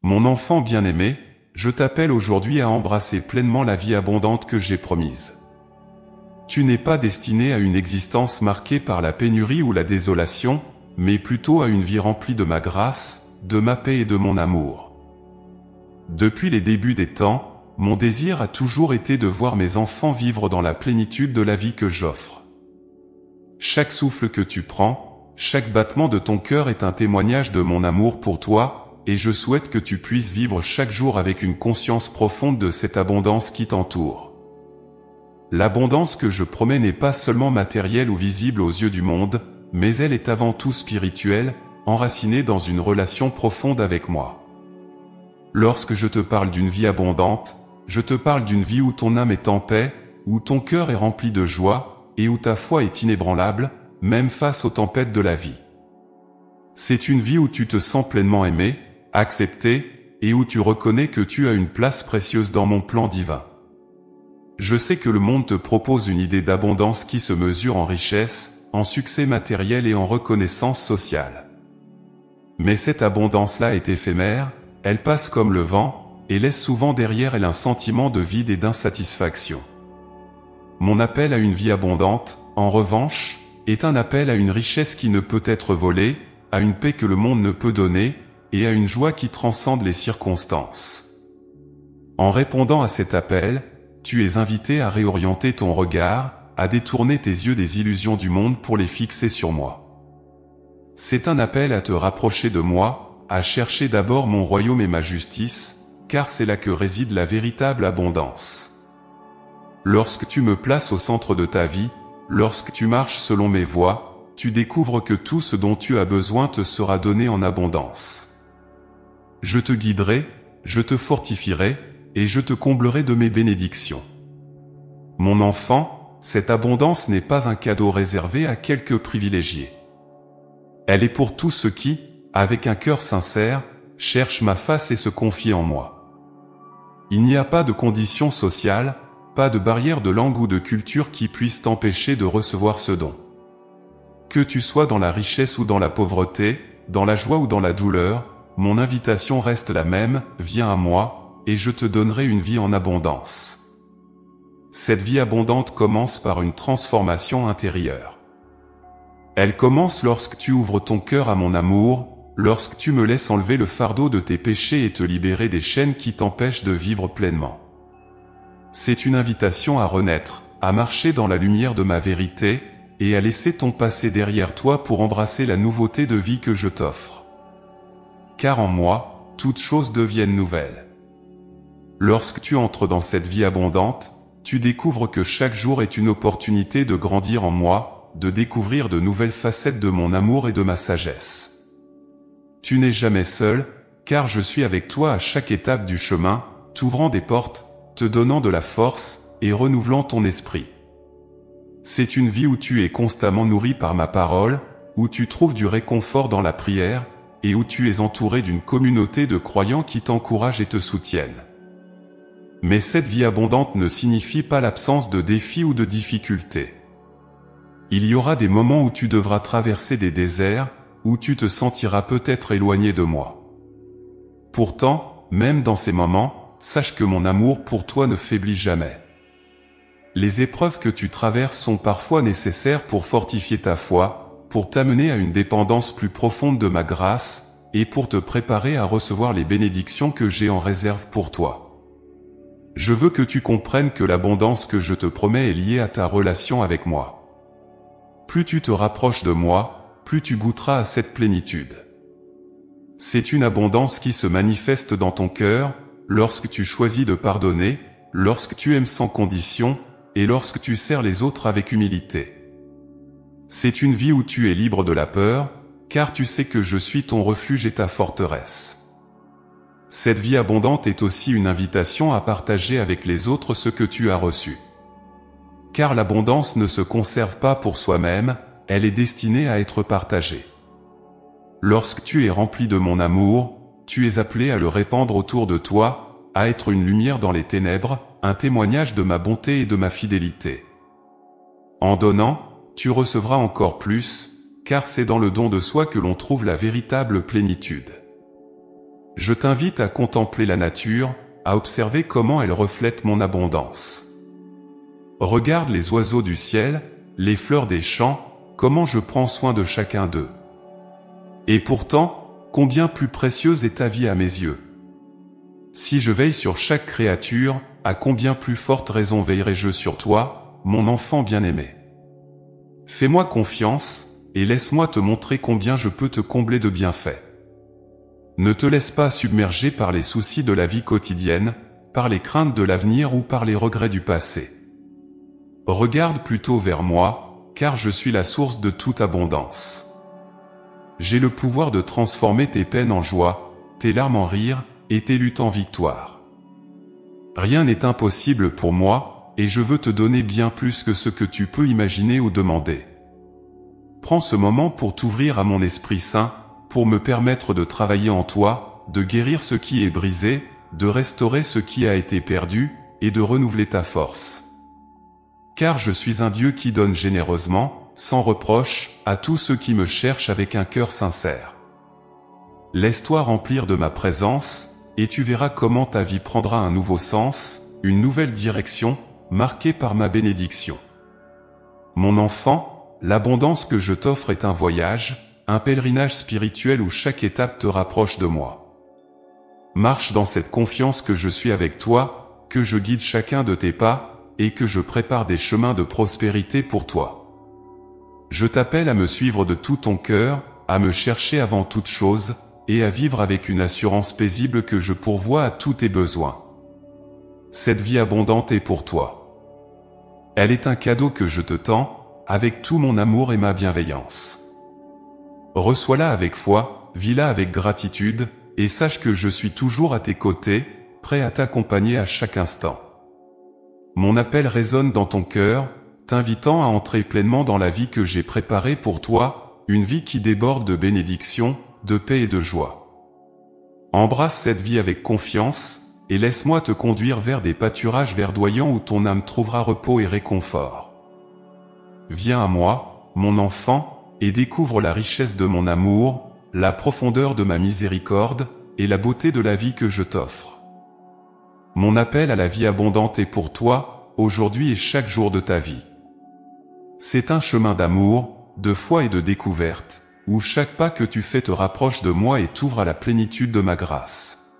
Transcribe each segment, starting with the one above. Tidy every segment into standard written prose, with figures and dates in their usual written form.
Mon enfant bien-aimé, je t'appelle aujourd'hui à embrasser pleinement la vie abondante que j'ai promise. Tu n'es pas destiné à une existence marquée par la pénurie ou la désolation, mais plutôt à une vie remplie de ma grâce, de ma paix et de mon amour. Depuis les débuts des temps, mon désir a toujours été de voir mes enfants vivre dans la plénitude de la vie que j'offre. Chaque souffle que tu prends, chaque battement de ton cœur est un témoignage de mon amour pour toi, et je souhaite que tu puisses vivre chaque jour avec une conscience profonde de cette abondance qui t'entoure. L'abondance que je promets n'est pas seulement matérielle ou visible aux yeux du monde, mais elle est avant tout spirituelle, enracinée dans une relation profonde avec moi. Lorsque je te parle d'une vie abondante, je te parle d'une vie où ton âme est en paix, où ton cœur est rempli de joie, et où ta foi est inébranlable, même face aux tempêtes de la vie. C'est une vie où tu te sens pleinement aimé, accepté, et où tu reconnais que tu as une place précieuse dans mon plan divin. Je sais que le monde te propose une idée d'abondance qui se mesure en richesse, en succès matériel et en reconnaissance sociale. Mais cette abondance-là est éphémère, elle passe comme le vent, et laisse souvent derrière elle un sentiment de vide et d'insatisfaction. Mon appel à une vie abondante, en revanche, est un appel à une richesse qui ne peut être volée, à une paix que le monde ne peut donner, et à une joie qui transcende les circonstances. En répondant à cet appel, tu es invité à réorienter ton regard, à détourner tes yeux des illusions du monde pour les fixer sur moi. C'est un appel à te rapprocher de moi, à chercher d'abord mon royaume et ma justice, car c'est là que réside la véritable abondance. Lorsque tu me places au centre de ta vie, lorsque tu marches selon mes voies, tu découvres que tout ce dont tu as besoin te sera donné en abondance. Je te guiderai, je te fortifierai, et je te comblerai de mes bénédictions. Mon enfant, cette abondance n'est pas un cadeau réservé à quelques privilégiés. Elle est pour tous ceux qui, avec un cœur sincère, cherchent ma face et se confient en moi. Il n'y a pas de conditions sociales, pas de barrière de langue ou de culture qui puisse t'empêcher de recevoir ce don. Que tu sois dans la richesse ou dans la pauvreté, dans la joie ou dans la douleur, mon invitation reste la même, viens à moi, et je te donnerai une vie en abondance. Cette vie abondante commence par une transformation intérieure. Elle commence lorsque tu ouvres ton cœur à mon amour, lorsque tu me laisses enlever le fardeau de tes péchés et te libérer des chaînes qui t'empêchent de vivre pleinement. C'est une invitation à renaître, à marcher dans la lumière de ma vérité, et à laisser ton passé derrière toi pour embrasser la nouveauté de vie que je t'offre. Car en moi, toutes choses deviennent nouvelles. Lorsque tu entres dans cette vie abondante, tu découvres que chaque jour est une opportunité de grandir en moi, de découvrir de nouvelles facettes de mon amour et de ma sagesse. Tu n'es jamais seul, car je suis avec toi à chaque étape du chemin, t'ouvrant des portes, te donnant de la force et renouvelant ton esprit. C'est une vie où tu es constamment nourri par ma parole, où tu trouves du réconfort dans la prière, et où tu es entouré d'une communauté de croyants qui t'encouragent et te soutiennent. Mais cette vie abondante ne signifie pas l'absence de défis ou de difficultés. Il y aura des moments où tu devras traverser des déserts, où tu te sentiras peut-être éloigné de moi. Pourtant, même dans ces moments, sache que mon amour pour toi ne faiblit jamais. Les épreuves que tu traverses sont parfois nécessaires pour fortifier ta foi, pour t'amener à une dépendance plus profonde de ma grâce, et pour te préparer à recevoir les bénédictions que j'ai en réserve pour toi. Je veux que tu comprennes que l'abondance que je te promets est liée à ta relation avec moi. Plus tu te rapproches de moi, plus tu goûteras à cette plénitude. C'est une abondance qui se manifeste dans ton cœur, lorsque tu choisis de pardonner, lorsque tu aimes sans condition, et lorsque tu sers les autres avec humilité. C'est une vie où tu es libre de la peur, car tu sais que je suis ton refuge et ta forteresse. Cette vie abondante est aussi une invitation à partager avec les autres ce que tu as reçu. Car l'abondance ne se conserve pas pour soi-même, elle est destinée à être partagée. Lorsque tu es rempli de mon amour, tu es appelé à le répandre autour de toi, à être une lumière dans les ténèbres, un témoignage de ma bonté et de ma fidélité. En donnant, tu recevras encore plus, car c'est dans le don de soi que l'on trouve la véritable plénitude. Je t'invite à contempler la nature, à observer comment elle reflète mon abondance. Regarde les oiseaux du ciel, les fleurs des champs, comment je prends soin de chacun d'eux. Et pourtant, combien plus précieuse est ta vie à mes yeux. Si je veille sur chaque créature, à combien plus forte raison veillerai-je sur toi, mon enfant bien-aimé. Fais-moi confiance, et laisse-moi te montrer combien je peux te combler de bienfaits. Ne te laisse pas submerger par les soucis de la vie quotidienne, par les craintes de l'avenir ou par les regrets du passé. Regarde plutôt vers moi, car je suis la source de toute abondance. J'ai le pouvoir de transformer tes peines en joie, tes larmes en rire, et tes luttes en victoire. Rien n'est impossible pour moi, et je veux te donner bien plus que ce que tu peux imaginer ou demander. Prends ce moment pour t'ouvrir à mon Esprit Saint, pour me permettre de travailler en toi, de guérir ce qui est brisé, de restaurer ce qui a été perdu, et de renouveler ta force. Car je suis un Dieu qui donne généreusement, sans reproche, à tous ceux qui me cherchent avec un cœur sincère. Laisse-toi remplir de ma présence, et tu verras comment ta vie prendra un nouveau sens, une nouvelle direction, marquée par ma bénédiction. Mon enfant, l'abondance que je t'offre est un voyage, un pèlerinage spirituel où chaque étape te rapproche de moi. Marche dans cette confiance que je suis avec toi, que je guide chacun de tes pas, et que je prépare des chemins de prospérité pour toi. Je t'appelle à me suivre de tout ton cœur, à me chercher avant toute chose, et à vivre avec une assurance paisible que je pourvois à tous tes besoins. Cette vie abondante est pour toi. Elle est un cadeau que je te tends, avec tout mon amour et ma bienveillance. Reçois-la avec foi, vis-la avec gratitude, et sache que je suis toujours à tes côtés, prêt à t'accompagner à chaque instant. Mon appel résonne dans ton cœur, t'invitant à entrer pleinement dans la vie que j'ai préparée pour toi, une vie qui déborde de bénédictions, de paix et de joie. Embrasse cette vie avec confiance, et laisse-moi te conduire vers des pâturages verdoyants où ton âme trouvera repos et réconfort. Viens à moi, mon enfant, et découvre la richesse de mon amour, la profondeur de ma miséricorde, et la beauté de la vie que je t'offre. Mon appel à la vie abondante est pour toi, aujourd'hui et chaque jour de ta vie. C'est un chemin d'amour, de foi et de découverte, où chaque pas que tu fais te rapproche de moi et t'ouvre à la plénitude de ma grâce.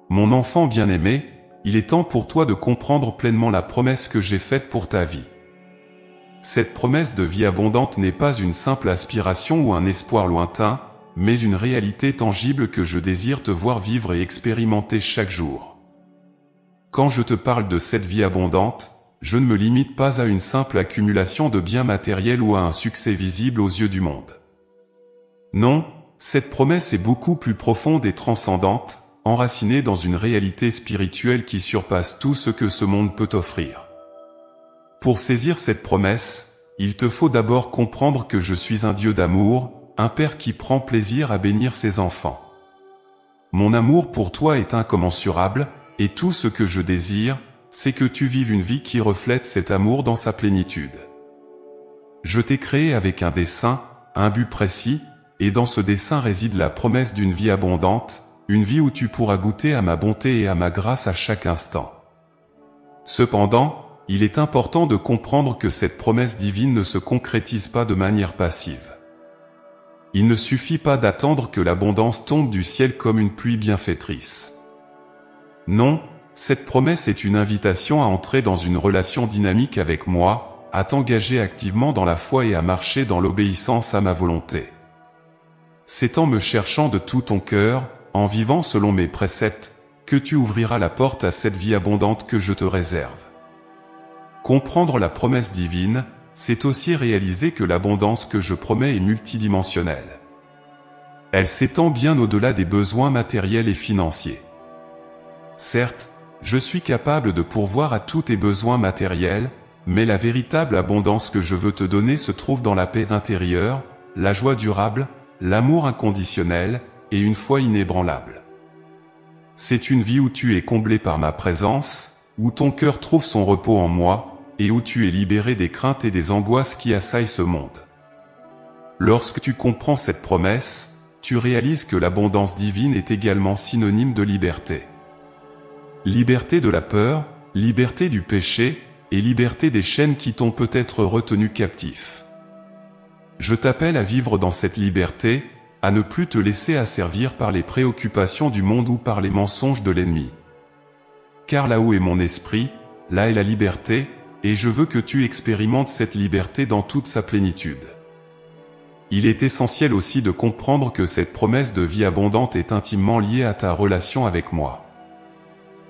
Mon enfant bien-aimé, il est temps pour toi de comprendre pleinement la promesse que j'ai faite pour ta vie. Cette promesse de vie abondante n'est pas une simple aspiration ou un espoir lointain, mais une réalité tangible que je désire te voir vivre et expérimenter chaque jour. Quand je te parle de cette vie abondante, je ne me limite pas à une simple accumulation de biens matériels ou à un succès visible aux yeux du monde. Non, cette promesse est beaucoup plus profonde et transcendante, enracinée dans une réalité spirituelle qui surpasse tout ce que ce monde peut offrir. Pour saisir cette promesse, il te faut d'abord comprendre que je suis un Dieu d'amour, un Père qui prend plaisir à bénir ses enfants. Mon amour pour toi est incommensurable, et tout ce que je désire, c'est que tu vives une vie qui reflète cet amour dans sa plénitude. Je t'ai créé avec un dessein, un but précis, et dans ce dessein réside la promesse d'une vie abondante, une vie où tu pourras goûter à ma bonté et à ma grâce à chaque instant. Cependant, il est important de comprendre que cette promesse divine ne se concrétise pas de manière passive. Il ne suffit pas d'attendre que l'abondance tombe du ciel comme une pluie bienfaitrice. Non, cette promesse est une invitation à entrer dans une relation dynamique avec moi, à t'engager activement dans la foi et à marcher dans l'obéissance à ma volonté. C'est en me cherchant de tout ton cœur, en vivant selon mes préceptes, que tu ouvriras la porte à cette vie abondante que je te réserve. Comprendre la promesse divine, c'est aussi réaliser que l'abondance que je promets est multidimensionnelle. Elle s'étend bien au-delà des besoins matériels et financiers. Certes, je suis capable de pourvoir à tous tes besoins matériels, mais la véritable abondance que je veux te donner se trouve dans la paix intérieure, la joie durable, l'amour inconditionnel, et une foi inébranlable. C'est une vie où tu es comblé par ma présence, où ton cœur trouve son repos en moi, et où tu es libéré des craintes et des angoisses qui assaillent ce monde. Lorsque tu comprends cette promesse, tu réalises que l'abondance divine est également synonyme de liberté. Liberté de la peur, liberté du péché, et liberté des chaînes qui t'ont peut-être retenu captif. Je t'appelle à vivre dans cette liberté, à ne plus te laisser asservir par les préoccupations du monde ou par les mensonges de l'ennemi. Car là où est mon esprit, là est la liberté, et je veux que tu expérimentes cette liberté dans toute sa plénitude. Il est essentiel aussi de comprendre que cette promesse de vie abondante est intimement liée à ta relation avec moi.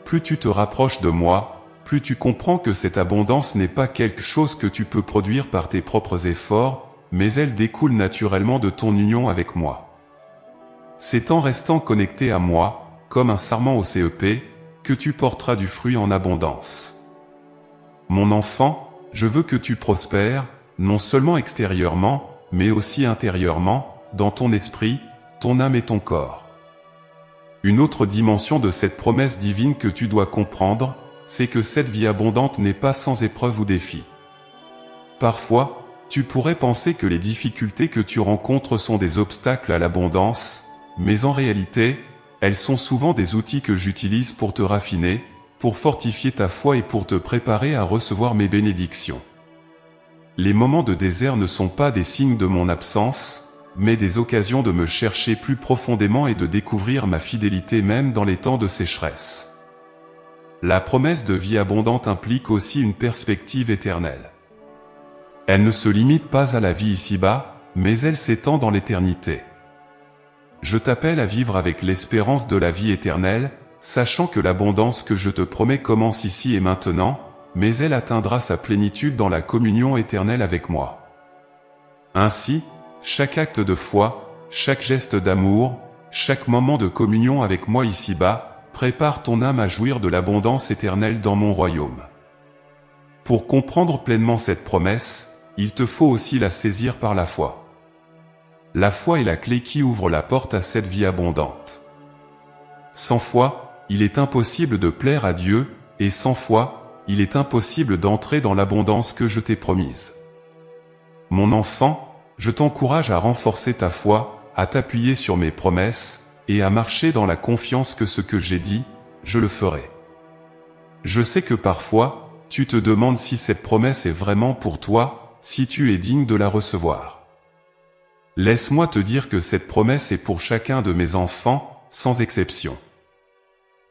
Plus tu te rapproches de moi, plus tu comprends que cette abondance n'est pas quelque chose que tu peux produire par tes propres efforts, mais elle découle naturellement de ton union avec moi. C'est en restant connecté à moi, comme un sarment au CEP, que tu porteras du fruit en abondance. Mon enfant, je veux que tu prospères, non seulement extérieurement, mais aussi intérieurement, dans ton esprit, ton âme et ton corps. Une autre dimension de cette promesse divine que tu dois comprendre, c'est que cette vie abondante n'est pas sans épreuves ou défis. Parfois, tu pourrais penser que les difficultés que tu rencontres sont des obstacles à l'abondance, mais en réalité, elles sont souvent des outils que j'utilise pour te raffiner, pour fortifier ta foi et pour te préparer à recevoir mes bénédictions. Les moments de désert ne sont pas des signes de mon absence, mais des occasions de me chercher plus profondément et de découvrir ma fidélité même dans les temps de sécheresse. La promesse de vie abondante implique aussi une perspective éternelle. Elle ne se limite pas à la vie ici-bas, mais elle s'étend dans l'éternité. Je t'appelle à vivre avec l'espérance de la vie éternelle, sachant que l'abondance que je te promets commence ici et maintenant, mais elle atteindra sa plénitude dans la communion éternelle avec moi. Ainsi, chaque acte de foi, chaque geste d'amour, chaque moment de communion avec moi ici-bas, prépare ton âme à jouir de l'abondance éternelle dans mon royaume. Pour comprendre pleinement cette promesse, il te faut aussi la saisir par la foi. La foi est la clé qui ouvre la porte à cette vie abondante. Sans foi, il est impossible de plaire à Dieu, et sans foi, il est impossible d'entrer dans l'abondance que je t'ai promise. Mon enfant, je t'encourage à renforcer ta foi, à t'appuyer sur mes promesses, et à marcher dans la confiance que ce que j'ai dit, je le ferai. Je sais que parfois, tu te demandes si cette promesse est vraiment pour toi, si tu es digne de la recevoir. Laisse-moi te dire que cette promesse est pour chacun de mes enfants, sans exception.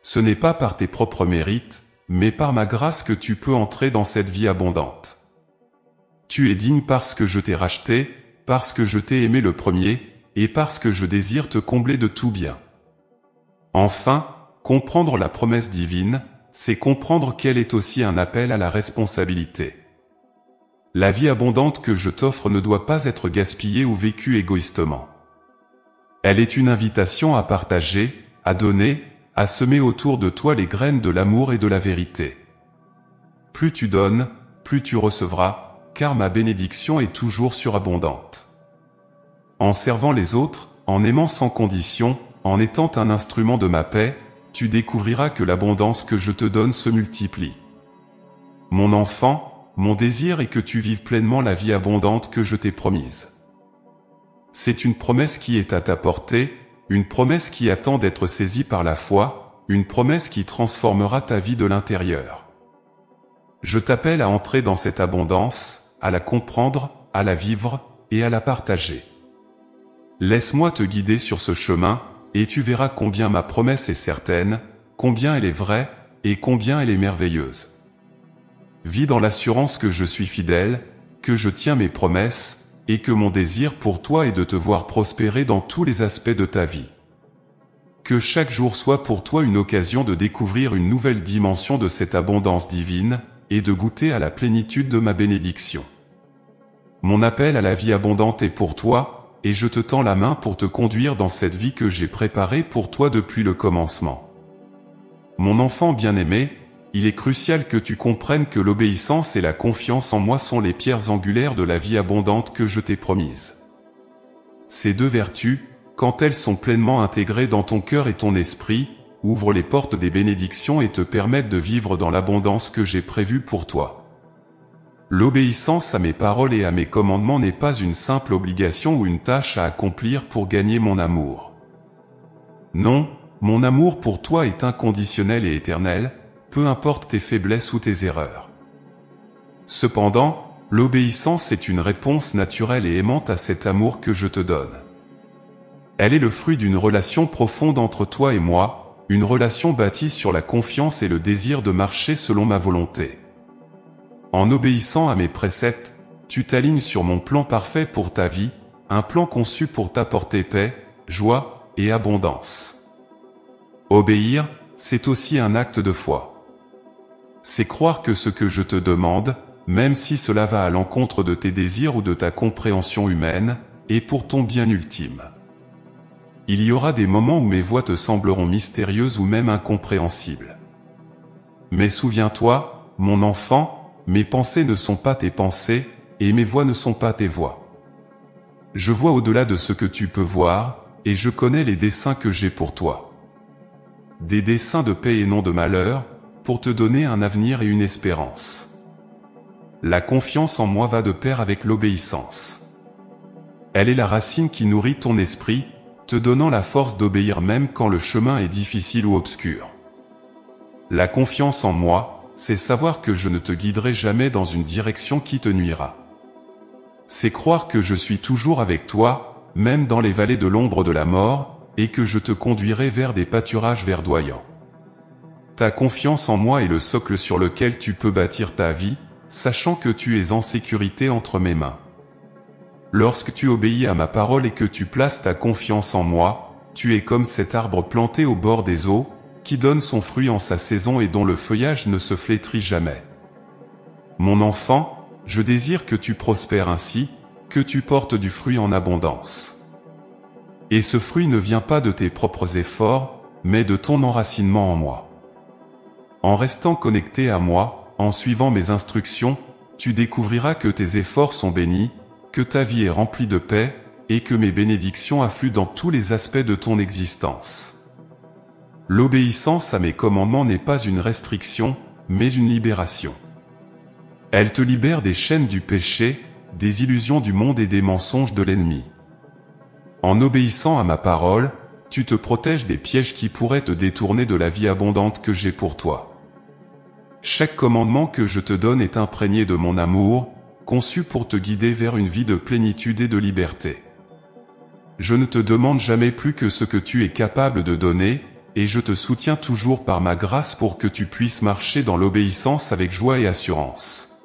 Ce n'est pas par tes propres mérites, mais par ma grâce que tu peux entrer dans cette vie abondante. Tu es digne parce que je t'ai racheté, parce que je t'ai aimé le premier, et parce que je désire te combler de tout bien. Enfin, comprendre la promesse divine, c'est comprendre qu'elle est aussi un appel à la responsabilité. La vie abondante que je t'offre ne doit pas être gaspillée ou vécue égoïstement. Elle est une invitation à partager, à donner, à semer autour de toi les graines de l'amour et de la vérité. Plus tu donnes, plus tu recevras, car ma bénédiction est toujours surabondante. En servant les autres, en aimant sans condition, en étant un instrument de ma paix, tu découvriras que l'abondance que je te donne se multiplie. Mon enfant, mon désir est que tu vives pleinement la vie abondante que je t'ai promise. C'est une promesse qui est à ta portée, une promesse qui attend d'être saisie par la foi, une promesse qui transformera ta vie de l'intérieur. Je t'appelle à entrer dans cette abondance, à la comprendre, à la vivre, et à la partager. Laisse-moi te guider sur ce chemin, et tu verras combien ma promesse est certaine, combien elle est vraie, et combien elle est merveilleuse. Vis dans l'assurance que je suis fidèle, que je tiens mes promesses, et que mon désir pour toi est de te voir prospérer dans tous les aspects de ta vie. Que chaque jour soit pour toi une occasion de découvrir une nouvelle dimension de cette abondance divine, et de goûter à la plénitude de ma bénédiction. Mon appel à la vie abondante est pour toi, et je te tends la main pour te conduire dans cette vie que j'ai préparée pour toi depuis le commencement. Mon enfant bien-aimé, il est crucial que tu comprennes que l'obéissance et la confiance en moi sont les pierres angulaires de la vie abondante que je t'ai promise. Ces deux vertus, quand elles sont pleinement intégrées dans ton cœur et ton esprit, ouvrent les portes des bénédictions et te permettent de vivre dans l'abondance que j'ai prévue pour toi. L'obéissance à mes paroles et à mes commandements n'est pas une simple obligation ou une tâche à accomplir pour gagner mon amour. Non, mon amour pour toi est inconditionnel et éternel, peu importe tes faiblesses ou tes erreurs. Cependant, l'obéissance est une réponse naturelle et aimante à cet amour que je te donne. Elle est le fruit d'une relation profonde entre toi et moi, une relation bâtie sur la confiance et le désir de marcher selon ma volonté. En obéissant à mes préceptes, tu t'alignes sur mon plan parfait pour ta vie, un plan conçu pour t'apporter paix, joie et abondance. Obéir, c'est aussi un acte de foi. C'est croire que ce que je te demande, même si cela va à l'encontre de tes désirs ou de ta compréhension humaine, est pour ton bien ultime. Il y aura des moments où mes voies te sembleront mystérieuses ou même incompréhensibles. Mais souviens-toi, mon enfant, mes pensées ne sont pas tes pensées, et mes voix ne sont pas tes voix. Je vois au-delà de ce que tu peux voir, et je connais les desseins que j'ai pour toi. Des desseins de paix et non de malheur, pour te donner un avenir et une espérance. La confiance en moi va de pair avec l'obéissance. Elle est la racine qui nourrit ton esprit, te donnant la force d'obéir même quand le chemin est difficile ou obscur. La confiance en moi, c'est savoir que je ne te guiderai jamais dans une direction qui te nuira. C'est croire que je suis toujours avec toi, même dans les vallées de l'ombre de la mort, et que je te conduirai vers des pâturages verdoyants. Ta confiance en moi est le socle sur lequel tu peux bâtir ta vie, sachant que tu es en sécurité entre mes mains. Lorsque tu obéis à ma parole et que tu places ta confiance en moi, tu es comme cet arbre planté au bord des eaux, qui donne son fruit en sa saison et dont le feuillage ne se flétrit jamais. Mon enfant, je désire que tu prospères ainsi, que tu portes du fruit en abondance. Et ce fruit ne vient pas de tes propres efforts, mais de ton enracinement en moi. En restant connecté à moi, en suivant mes instructions, tu découvriras que tes efforts sont bénis, que ta vie est remplie de paix, et que mes bénédictions affluent dans tous les aspects de ton existence. L'obéissance à mes commandements n'est pas une restriction, mais une libération. Elle te libère des chaînes du péché, des illusions du monde et des mensonges de l'ennemi. En obéissant à ma parole, tu te protèges des pièges qui pourraient te détourner de la vie abondante que j'ai pour toi. Chaque commandement que je te donne est imprégné de mon amour, conçu pour te guider vers une vie de plénitude et de liberté. Je ne te demande jamais plus que ce que tu es capable de donner, et je te soutiens toujours par ma grâce pour que tu puisses marcher dans l'obéissance avec joie et assurance.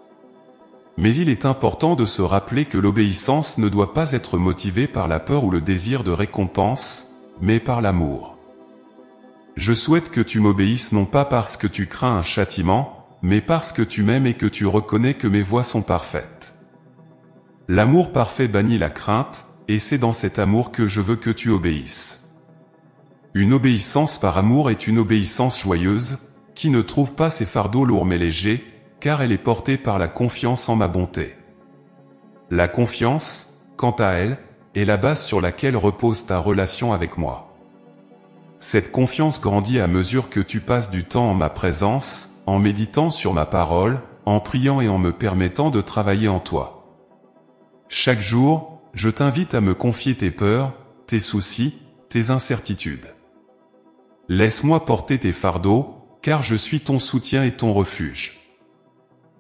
Mais il est important de se rappeler que l'obéissance ne doit pas être motivée par la peur ou le désir de récompense, mais par l'amour. Je souhaite que tu m'obéisses non pas parce que tu crains un châtiment, mais parce que tu m'aimes et que tu reconnais que mes voies sont parfaites. L'amour parfait bannit la crainte, et c'est dans cet amour que je veux que tu obéisses. Une obéissance par amour est une obéissance joyeuse, qui ne trouve pas ses fardeaux lourds mais légers, car elle est portée par la confiance en ma bonté. La confiance, quant à elle, est la base sur laquelle repose ta relation avec moi. Cette confiance grandit à mesure que tu passes du temps en ma présence, en méditant sur ma parole, en priant et en me permettant de travailler en toi. Chaque jour, je t'invite à me confier tes peurs, tes soucis, tes incertitudes. Laisse-moi porter tes fardeaux, car je suis ton soutien et ton refuge.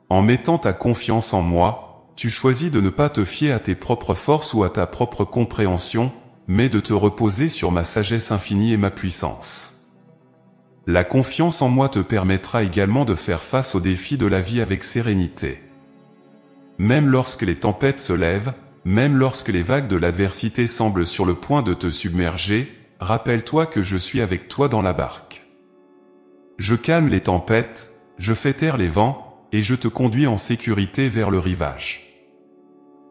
En mettant ta confiance en moi, tu choisis de ne pas te fier à tes propres forces ou à ta propre compréhension, mais de te reposer sur ma sagesse infinie et ma puissance. La confiance en moi te permettra également de faire face aux défis de la vie avec sérénité. Même lorsque les tempêtes se lèvent, même lorsque les vagues de l'adversité semblent sur le point de te submerger, rappelle-toi que je suis avec toi dans la barque. Je calme les tempêtes, je fais taire les vents, et je te conduis en sécurité vers le rivage.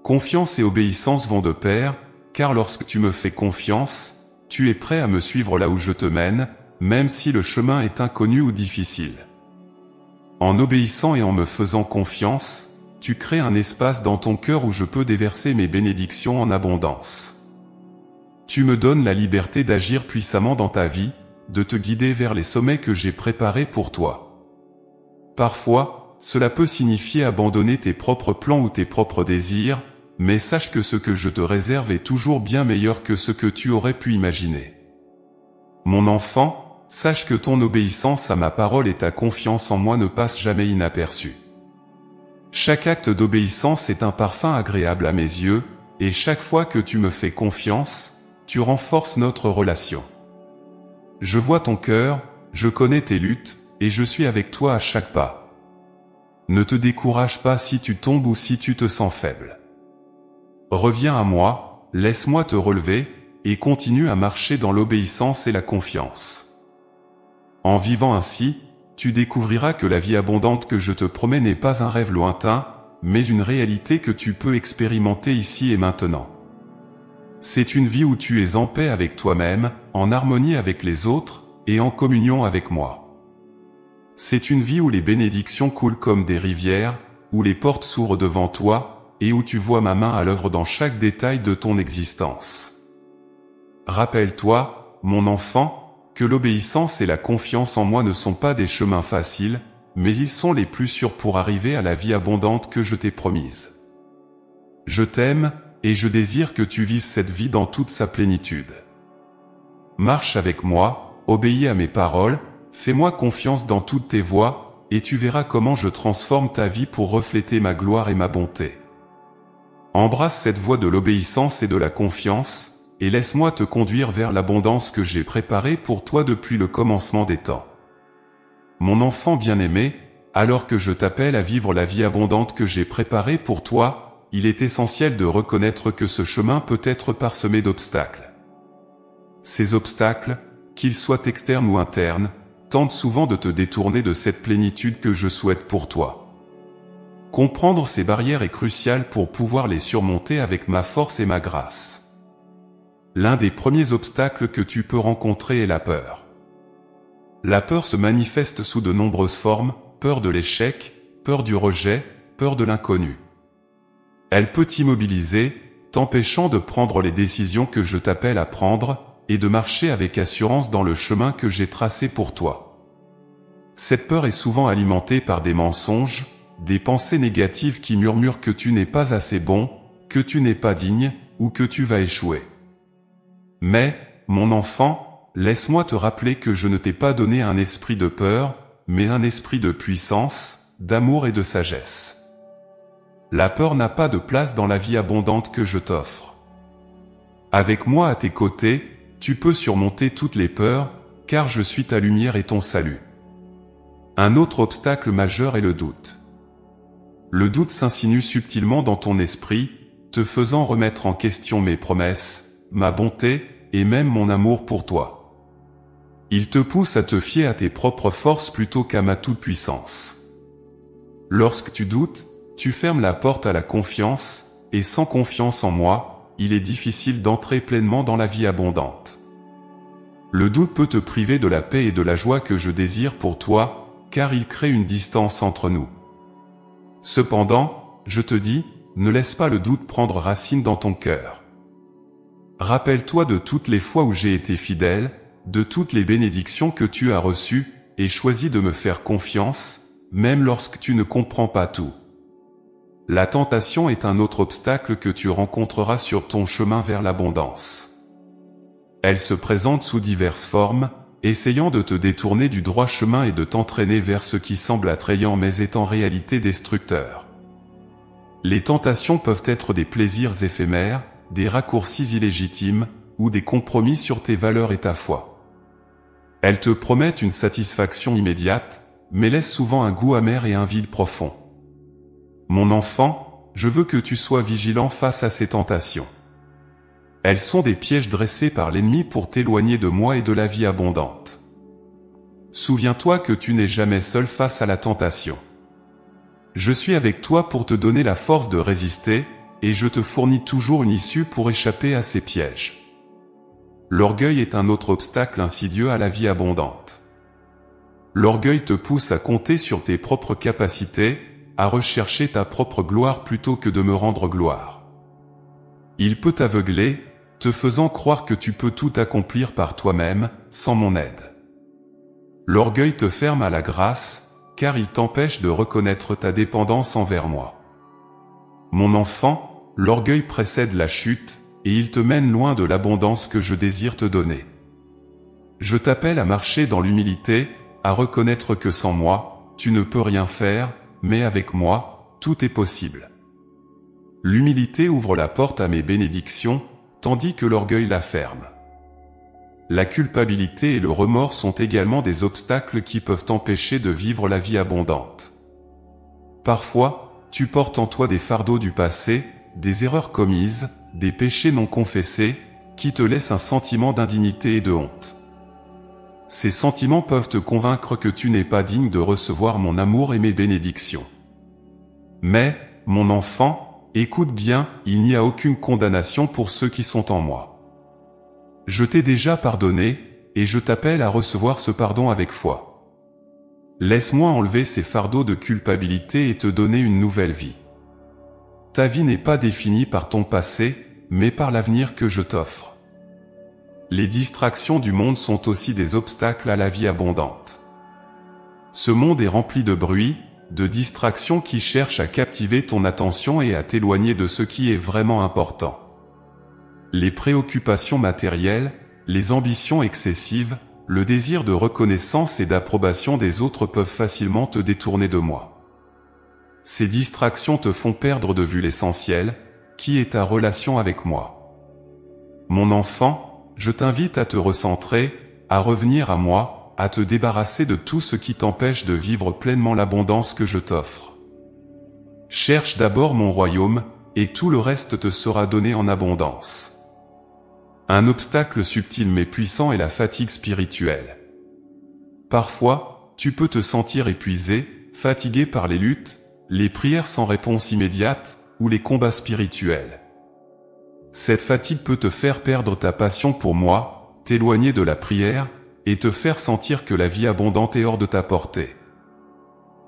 Confiance et obéissance vont de pair, car lorsque tu me fais confiance, tu es prêt à me suivre là où je te mène, même si le chemin est inconnu ou difficile. En obéissant et en me faisant confiance, tu crées un espace dans ton cœur où je peux déverser mes bénédictions en abondance. Tu me donnes la liberté d'agir puissamment dans ta vie, de te guider vers les sommets que j'ai préparés pour toi. Parfois, cela peut signifier abandonner tes propres plans ou tes propres désirs, mais sache que ce que je te réserve est toujours bien meilleur que ce que tu aurais pu imaginer. Mon enfant, sache que ton obéissance à ma parole et ta confiance en moi ne passent jamais inaperçues. Chaque acte d'obéissance est un parfum agréable à mes yeux, et chaque fois que tu me fais confiance, tu renforces notre relation. Je vois ton cœur, je connais tes luttes, et je suis avec toi à chaque pas. Ne te décourage pas si tu tombes ou si tu te sens faible. Reviens à moi, laisse-moi te relever, et continue à marcher dans l'obéissance et la confiance. En vivant ainsi, tu découvriras que la vie abondante que je te promets n'est pas un rêve lointain, mais une réalité que tu peux expérimenter ici et maintenant. C'est une vie où tu es en paix avec toi-même, en harmonie avec les autres, et en communion avec moi. C'est une vie où les bénédictions coulent comme des rivières, où les portes s'ouvrent devant toi, et où tu vois ma main à l'œuvre dans chaque détail de ton existence. Rappelle-toi, mon enfant, que l'obéissance et la confiance en moi ne sont pas des chemins faciles, mais ils sont les plus sûrs pour arriver à la vie abondante que je t'ai promise. Je t'aime, et je désire que tu vives cette vie dans toute sa plénitude. Marche avec moi, obéis à mes paroles, fais-moi confiance dans toutes tes voies, et tu verras comment je transforme ta vie pour refléter ma gloire et ma bonté. Embrasse cette voie de l'obéissance et de la confiance, et laisse-moi te conduire vers l'abondance que j'ai préparée pour toi depuis le commencement des temps. Mon enfant bien-aimé, alors que je t'appelle à vivre la vie abondante que j'ai préparée pour toi, il est essentiel de reconnaître que ce chemin peut être parsemé d'obstacles. Ces obstacles, qu'ils soient externes ou internes, tentent souvent de te détourner de cette plénitude que je souhaite pour toi. Comprendre ces barrières est crucial pour pouvoir les surmonter avec ma force et ma grâce. L'un des premiers obstacles que tu peux rencontrer est la peur. La peur se manifeste sous de nombreuses formes, peur de l'échec, peur du rejet, peur de l'inconnu. Elle peut t'immobiliser, t'empêchant de prendre les décisions que je t'appelle à prendre, et de marcher avec assurance dans le chemin que j'ai tracé pour toi. Cette peur est souvent alimentée par des mensonges, des pensées négatives qui murmurent que tu n'es pas assez bon, que tu n'es pas digne, ou que tu vas échouer. Mais, mon enfant, laisse-moi te rappeler que je ne t'ai pas donné un esprit de peur, mais un esprit de puissance, d'amour et de sagesse. La peur n'a pas de place dans la vie abondante que je t'offre. Avec moi à tes côtés, tu peux surmonter toutes les peurs, car je suis ta lumière et ton salut. Un autre obstacle majeur est le doute. Le doute s'insinue subtilement dans ton esprit, te faisant remettre en question mes promesses, ma bonté, et même mon amour pour toi. Il te pousse à te fier à tes propres forces plutôt qu'à ma toute-puissance. Lorsque tu doutes, tu fermes la porte à la confiance, et sans confiance en moi, il est difficile d'entrer pleinement dans la vie abondante. Le doute peut te priver de la paix et de la joie que je désire pour toi, car il crée une distance entre nous. Cependant, je te dis, ne laisse pas le doute prendre racine dans ton cœur. Rappelle-toi de toutes les fois où j'ai été fidèle, de toutes les bénédictions que tu as reçues, et choisis de me faire confiance, même lorsque tu ne comprends pas tout. La tentation est un autre obstacle que tu rencontreras sur ton chemin vers l'abondance. Elle se présente sous diverses formes, essayant de te détourner du droit chemin et de t'entraîner vers ce qui semble attrayant mais est en réalité destructeur. Les tentations peuvent être des plaisirs éphémères, des raccourcis illégitimes, ou des compromis sur tes valeurs et ta foi. Elles te promettent une satisfaction immédiate, mais laissent souvent un goût amer et un vide profond. Mon enfant, je veux que tu sois vigilant face à ces tentations. Elles sont des pièges dressés par l'ennemi pour t'éloigner de moi et de la vie abondante. Souviens-toi que tu n'es jamais seul face à la tentation. Je suis avec toi pour te donner la force de résister, et je te fournis toujours une issue pour échapper à ces pièges. L'orgueil est un autre obstacle insidieux à la vie abondante. L'orgueil te pousse à compter sur tes propres capacités, à rechercher ta propre gloire plutôt que de me rendre gloire. Il peut t'aveugler, te faisant croire que tu peux tout accomplir par toi-même, sans mon aide. L'orgueil te ferme à la grâce, car il t'empêche de reconnaître ta dépendance envers moi. Mon enfant, l'orgueil précède la chute, et il te mène loin de l'abondance que je désire te donner. Je t'appelle à marcher dans l'humilité, à reconnaître que sans moi, tu ne peux rien faire, mais avec moi, tout est possible. L'humilité ouvre la porte à mes bénédictions, tandis que l'orgueil la ferme. La culpabilité et le remords sont également des obstacles qui peuvent t'empêcher de vivre la vie abondante. Parfois, tu portes en toi des fardeaux du passé, des erreurs commises, des péchés non confessés, qui te laissent un sentiment d'indignité et de honte. Ces sentiments peuvent te convaincre que tu n'es pas digne de recevoir mon amour et mes bénédictions. Mais, mon enfant, écoute bien, il n'y a aucune condamnation pour ceux qui sont en moi. Je t'ai déjà pardonné, et je t'appelle à recevoir ce pardon avec foi. Laisse-moi enlever ces fardeaux de culpabilité et te donner une nouvelle vie. Ta vie n'est pas définie par ton passé, mais par l'avenir que je t'offre. Les distractions du monde sont aussi des obstacles à la vie abondante. Ce monde est rempli de bruit, de distractions qui cherchent à captiver ton attention et à t'éloigner de ce qui est vraiment important. Les préoccupations matérielles, les ambitions excessives, le désir de reconnaissance et d'approbation des autres peuvent facilement te détourner de moi. Ces distractions te font perdre de vue l'essentiel, qui est ta relation avec moi. Mon enfant, je t'invite à te recentrer, à revenir à moi, à te débarrasser de tout ce qui t'empêche de vivre pleinement l'abondance que je t'offre. Cherche d'abord mon royaume, et tout le reste te sera donné en abondance. Un obstacle subtil mais puissant est la fatigue spirituelle. Parfois, tu peux te sentir épuisé, fatigué par les luttes, les prières sans réponse immédiate, ou les combats spirituels. Cette fatigue peut te faire perdre ta passion pour moi, t'éloigner de la prière, et te faire sentir que la vie abondante est hors de ta portée.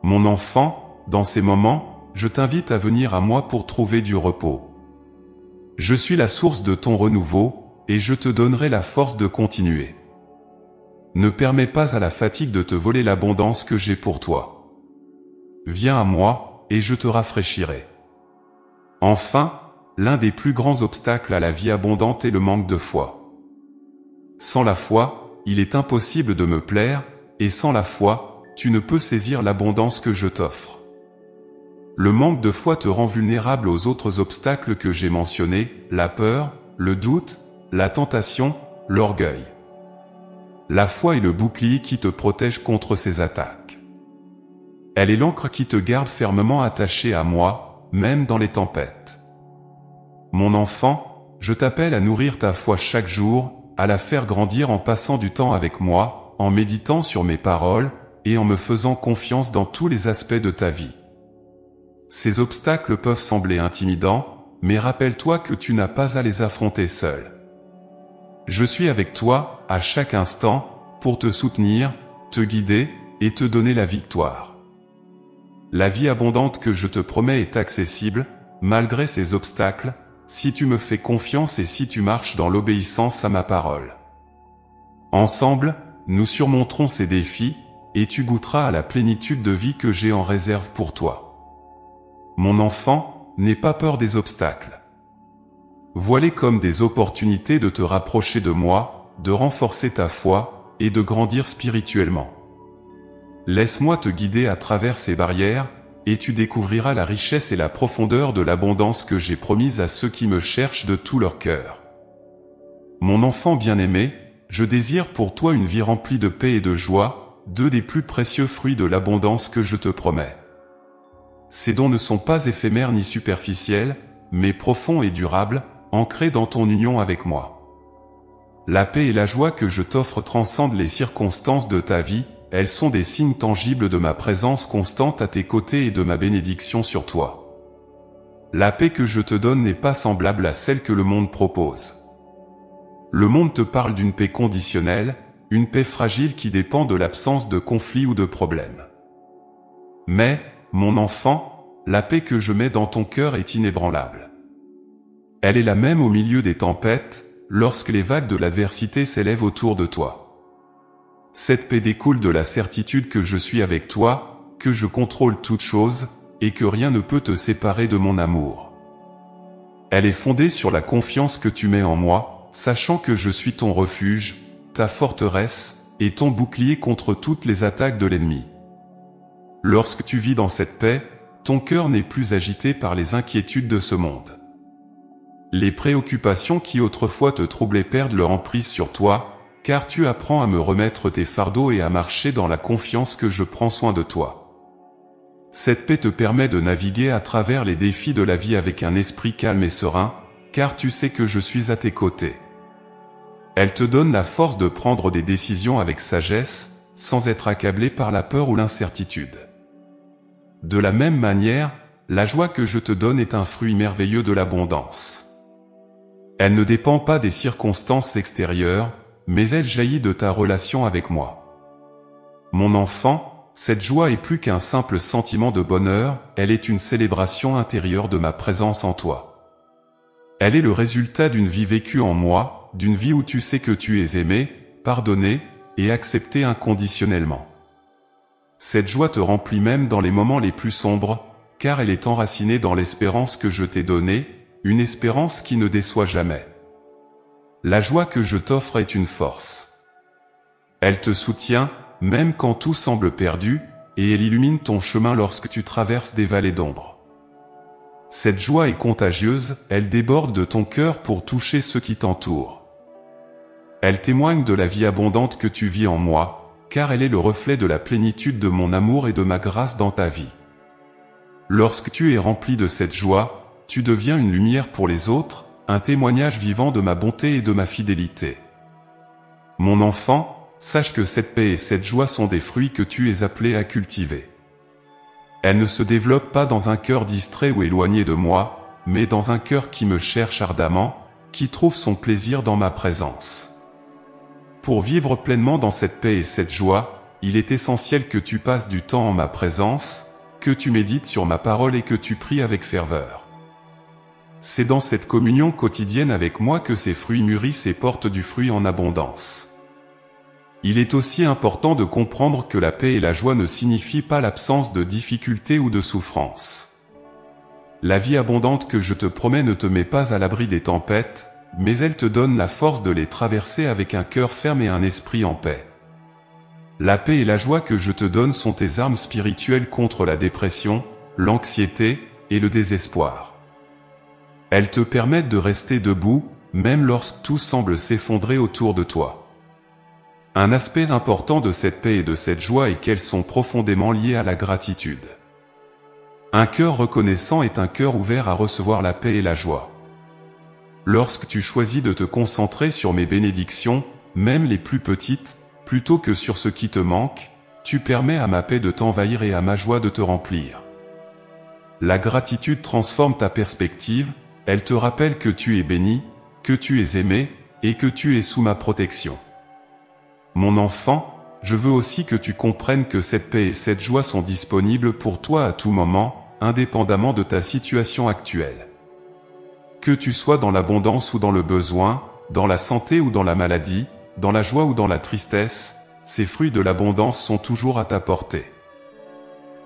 Mon enfant, dans ces moments, je t'invite à venir à moi pour trouver du repos. Je suis la source de ton renouveau, et je te donnerai la force de continuer. Ne permets pas à la fatigue de te voler l'abondance que j'ai pour toi. Viens à moi, et je te rafraîchirai. Enfin, l'un des plus grands obstacles à la vie abondante est le manque de foi. Sans la foi, il est impossible de me plaire, et sans la foi, tu ne peux saisir l'abondance que je t'offre. Le manque de foi te rend vulnérable aux autres obstacles que j'ai mentionnés, la peur, le doute, la tentation, l'orgueil. La foi est le bouclier qui te protège contre ces attaques. Elle est l'ancre qui te garde fermement attaché à moi, même dans les tempêtes. Mon enfant, je t'appelle à nourrir ta foi chaque jour, à la faire grandir en passant du temps avec moi, en méditant sur mes paroles, et en me faisant confiance dans tous les aspects de ta vie. Ces obstacles peuvent sembler intimidants, mais rappelle-toi que tu n'as pas à les affronter seul. Je suis avec toi, à chaque instant, pour te soutenir, te guider, et te donner la victoire. La vie abondante que je te promets est accessible, malgré ces obstacles, si tu me fais confiance et si tu marches dans l'obéissance à ma parole. Ensemble, nous surmonterons ces défis, et tu goûteras à la plénitude de vie que j'ai en réserve pour toi. Mon enfant, n'aie pas peur des obstacles. Vois-les comme des opportunités de te rapprocher de moi, de renforcer ta foi, et de grandir spirituellement. Laisse-moi te guider à travers ces barrières, et tu découvriras la richesse et la profondeur de l'abondance que j'ai promise à ceux qui me cherchent de tout leur cœur. Mon enfant bien-aimé, je désire pour toi une vie remplie de paix et de joie, deux des plus précieux fruits de l'abondance que je te promets. Ces dons ne sont pas éphémères ni superficiels, mais profonds et durables, ancrés dans ton union avec moi. La paix et la joie que je t'offre transcendent les circonstances de ta vie, elles sont des signes tangibles de ma présence constante à tes côtés et de ma bénédiction sur toi. La paix que je te donne n'est pas semblable à celle que le monde propose. Le monde te parle d'une paix conditionnelle, une paix fragile qui dépend de l'absence de conflits ou de problèmes. Mais, mon enfant, la paix que je mets dans ton cœur est inébranlable. Elle est la même au milieu des tempêtes, lorsque les vagues de l'adversité s'élèvent autour de toi. Cette paix découle de la certitude que je suis avec toi, que je contrôle toute chose, et que rien ne peut te séparer de mon amour. Elle est fondée sur la confiance que tu mets en moi, sachant que je suis ton refuge, ta forteresse, et ton bouclier contre toutes les attaques de l'ennemi. Lorsque tu vis dans cette paix, ton cœur n'est plus agité par les inquiétudes de ce monde. Les préoccupations qui autrefois te troublaient perdent leur emprise sur toi, car tu apprends à me remettre tes fardeaux et à marcher dans la confiance que je prends soin de toi. Cette paix te permet de naviguer à travers les défis de la vie avec un esprit calme et serein, car tu sais que je suis à tes côtés. Elle te donne la force de prendre des décisions avec sagesse, sans être accablé par la peur ou l'incertitude. De la même manière, la joie que je te donne est un fruit merveilleux de l'abondance. Elle ne dépend pas des circonstances extérieures, mais elle jaillit de ta relation avec moi. Mon enfant, cette joie est plus qu'un simple sentiment de bonheur, elle est une célébration intérieure de ma présence en toi. Elle est le résultat d'une vie vécue en moi, d'une vie où tu sais que tu es aimé, pardonné et accepté inconditionnellement. Cette joie te remplit même dans les moments les plus sombres, car elle est enracinée dans l'espérance que je t'ai donnée, une espérance qui ne déçoit jamais. La joie que je t'offre est une force. Elle te soutient, même quand tout semble perdu, et elle illumine ton chemin lorsque tu traverses des vallées d'ombre. Cette joie est contagieuse, elle déborde de ton cœur pour toucher ceux qui t'entourent. Elle témoigne de la vie abondante que tu vis en moi, car elle est le reflet de la plénitude de mon amour et de ma grâce dans ta vie. Lorsque tu es rempli de cette joie, tu deviens une lumière pour les autres, un témoignage vivant de ma bonté et de ma fidélité. Mon enfant, sache que cette paix et cette joie sont des fruits que tu es appelé à cultiver. Elles ne se développent pas dans un cœur distrait ou éloigné de moi, mais dans un cœur qui me cherche ardemment, qui trouve son plaisir dans ma présence. Pour vivre pleinement dans cette paix et cette joie, il est essentiel que tu passes du temps en ma présence, que tu médites sur ma parole et que tu pries avec ferveur. C'est dans cette communion quotidienne avec moi que ces fruits mûrissent et portent du fruit en abondance. Il est aussi important de comprendre que la paix et la joie ne signifient pas l'absence de difficultés ou de souffrances. La vie abondante que je te promets ne te met pas à l'abri des tempêtes, mais elle te donne la force de les traverser avec un cœur ferme et un esprit en paix. La paix et la joie que je te donne sont tes armes spirituelles contre la dépression, l'anxiété et le désespoir. Elles te permettent de rester debout, même lorsque tout semble s'effondrer autour de toi. Un aspect important de cette paix et de cette joie est qu'elles sont profondément liées à la gratitude. Un cœur reconnaissant est un cœur ouvert à recevoir la paix et la joie. Lorsque tu choisis de te concentrer sur mes bénédictions, même les plus petites, plutôt que sur ce qui te manque, tu permets à ma paix de t'envahir et à ma joie de te remplir. La gratitude transforme ta perspective, elle te rappelle que tu es béni, que tu es aimé, et que tu es sous ma protection. Mon enfant, je veux aussi que tu comprennes que cette paix et cette joie sont disponibles pour toi à tout moment, indépendamment de ta situation actuelle. Que tu sois dans l'abondance ou dans le besoin, dans la santé ou dans la maladie, dans la joie ou dans la tristesse, ces fruits de l'abondance sont toujours à ta portée.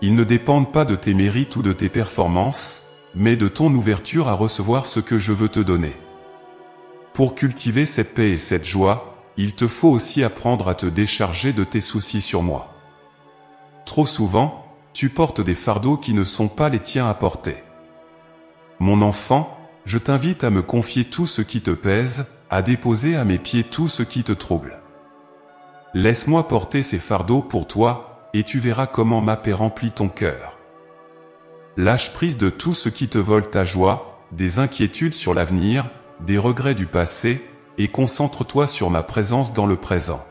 Ils ne dépendent pas de tes mérites ou de tes performances, mais de ton ouverture à recevoir ce que je veux te donner. Pour cultiver cette paix et cette joie, il te faut aussi apprendre à te décharger de tes soucis sur moi. Trop souvent, tu portes des fardeaux qui ne sont pas les tiens à porter. Mon enfant, je t'invite à me confier tout ce qui te pèse, à déposer à mes pieds tout ce qui te trouble. Laisse-moi porter ces fardeaux pour toi, et tu verras comment ma paix remplit ton cœur. Lâche prise de tout ce qui te vole ta joie, des inquiétudes sur l'avenir, des regrets du passé, et concentre-toi sur ma présence dans le présent.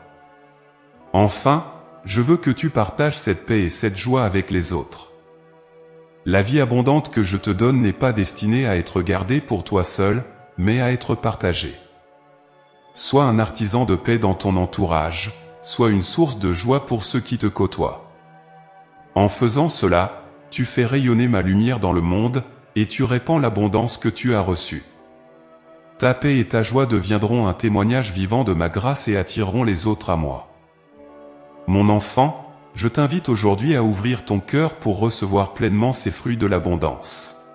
Enfin, je veux que tu partages cette paix et cette joie avec les autres. La vie abondante que je te donne n'est pas destinée à être gardée pour toi seul, mais à être partagée. Sois un artisan de paix dans ton entourage, sois une source de joie pour ceux qui te côtoient. En faisant cela, tu fais rayonner ma lumière dans le monde, et tu répands l'abondance que tu as reçue. Ta paix et ta joie deviendront un témoignage vivant de ma grâce et attireront les autres à moi. Mon enfant, je t'invite aujourd'hui à ouvrir ton cœur pour recevoir pleinement ces fruits de l'abondance.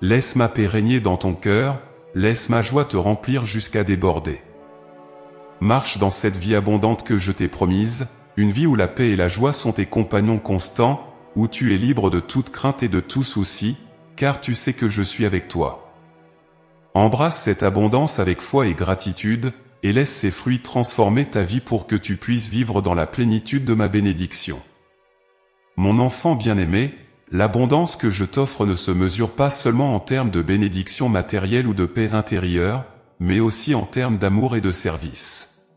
Laisse ma paix régner dans ton cœur, laisse ma joie te remplir jusqu'à déborder. Marche dans cette vie abondante que je t'ai promise, une vie où la paix et la joie sont tes compagnons constants, où tu es libre de toute crainte et de tout souci, car tu sais que je suis avec toi. Embrasse cette abondance avec foi et gratitude, et laisse ces fruits transformer ta vie pour que tu puisses vivre dans la plénitude de ma bénédiction. Mon enfant bien-aimé, l'abondance que je t'offre ne se mesure pas seulement en termes de bénédiction matérielle ou de paix intérieure, mais aussi en termes d'amour et de service.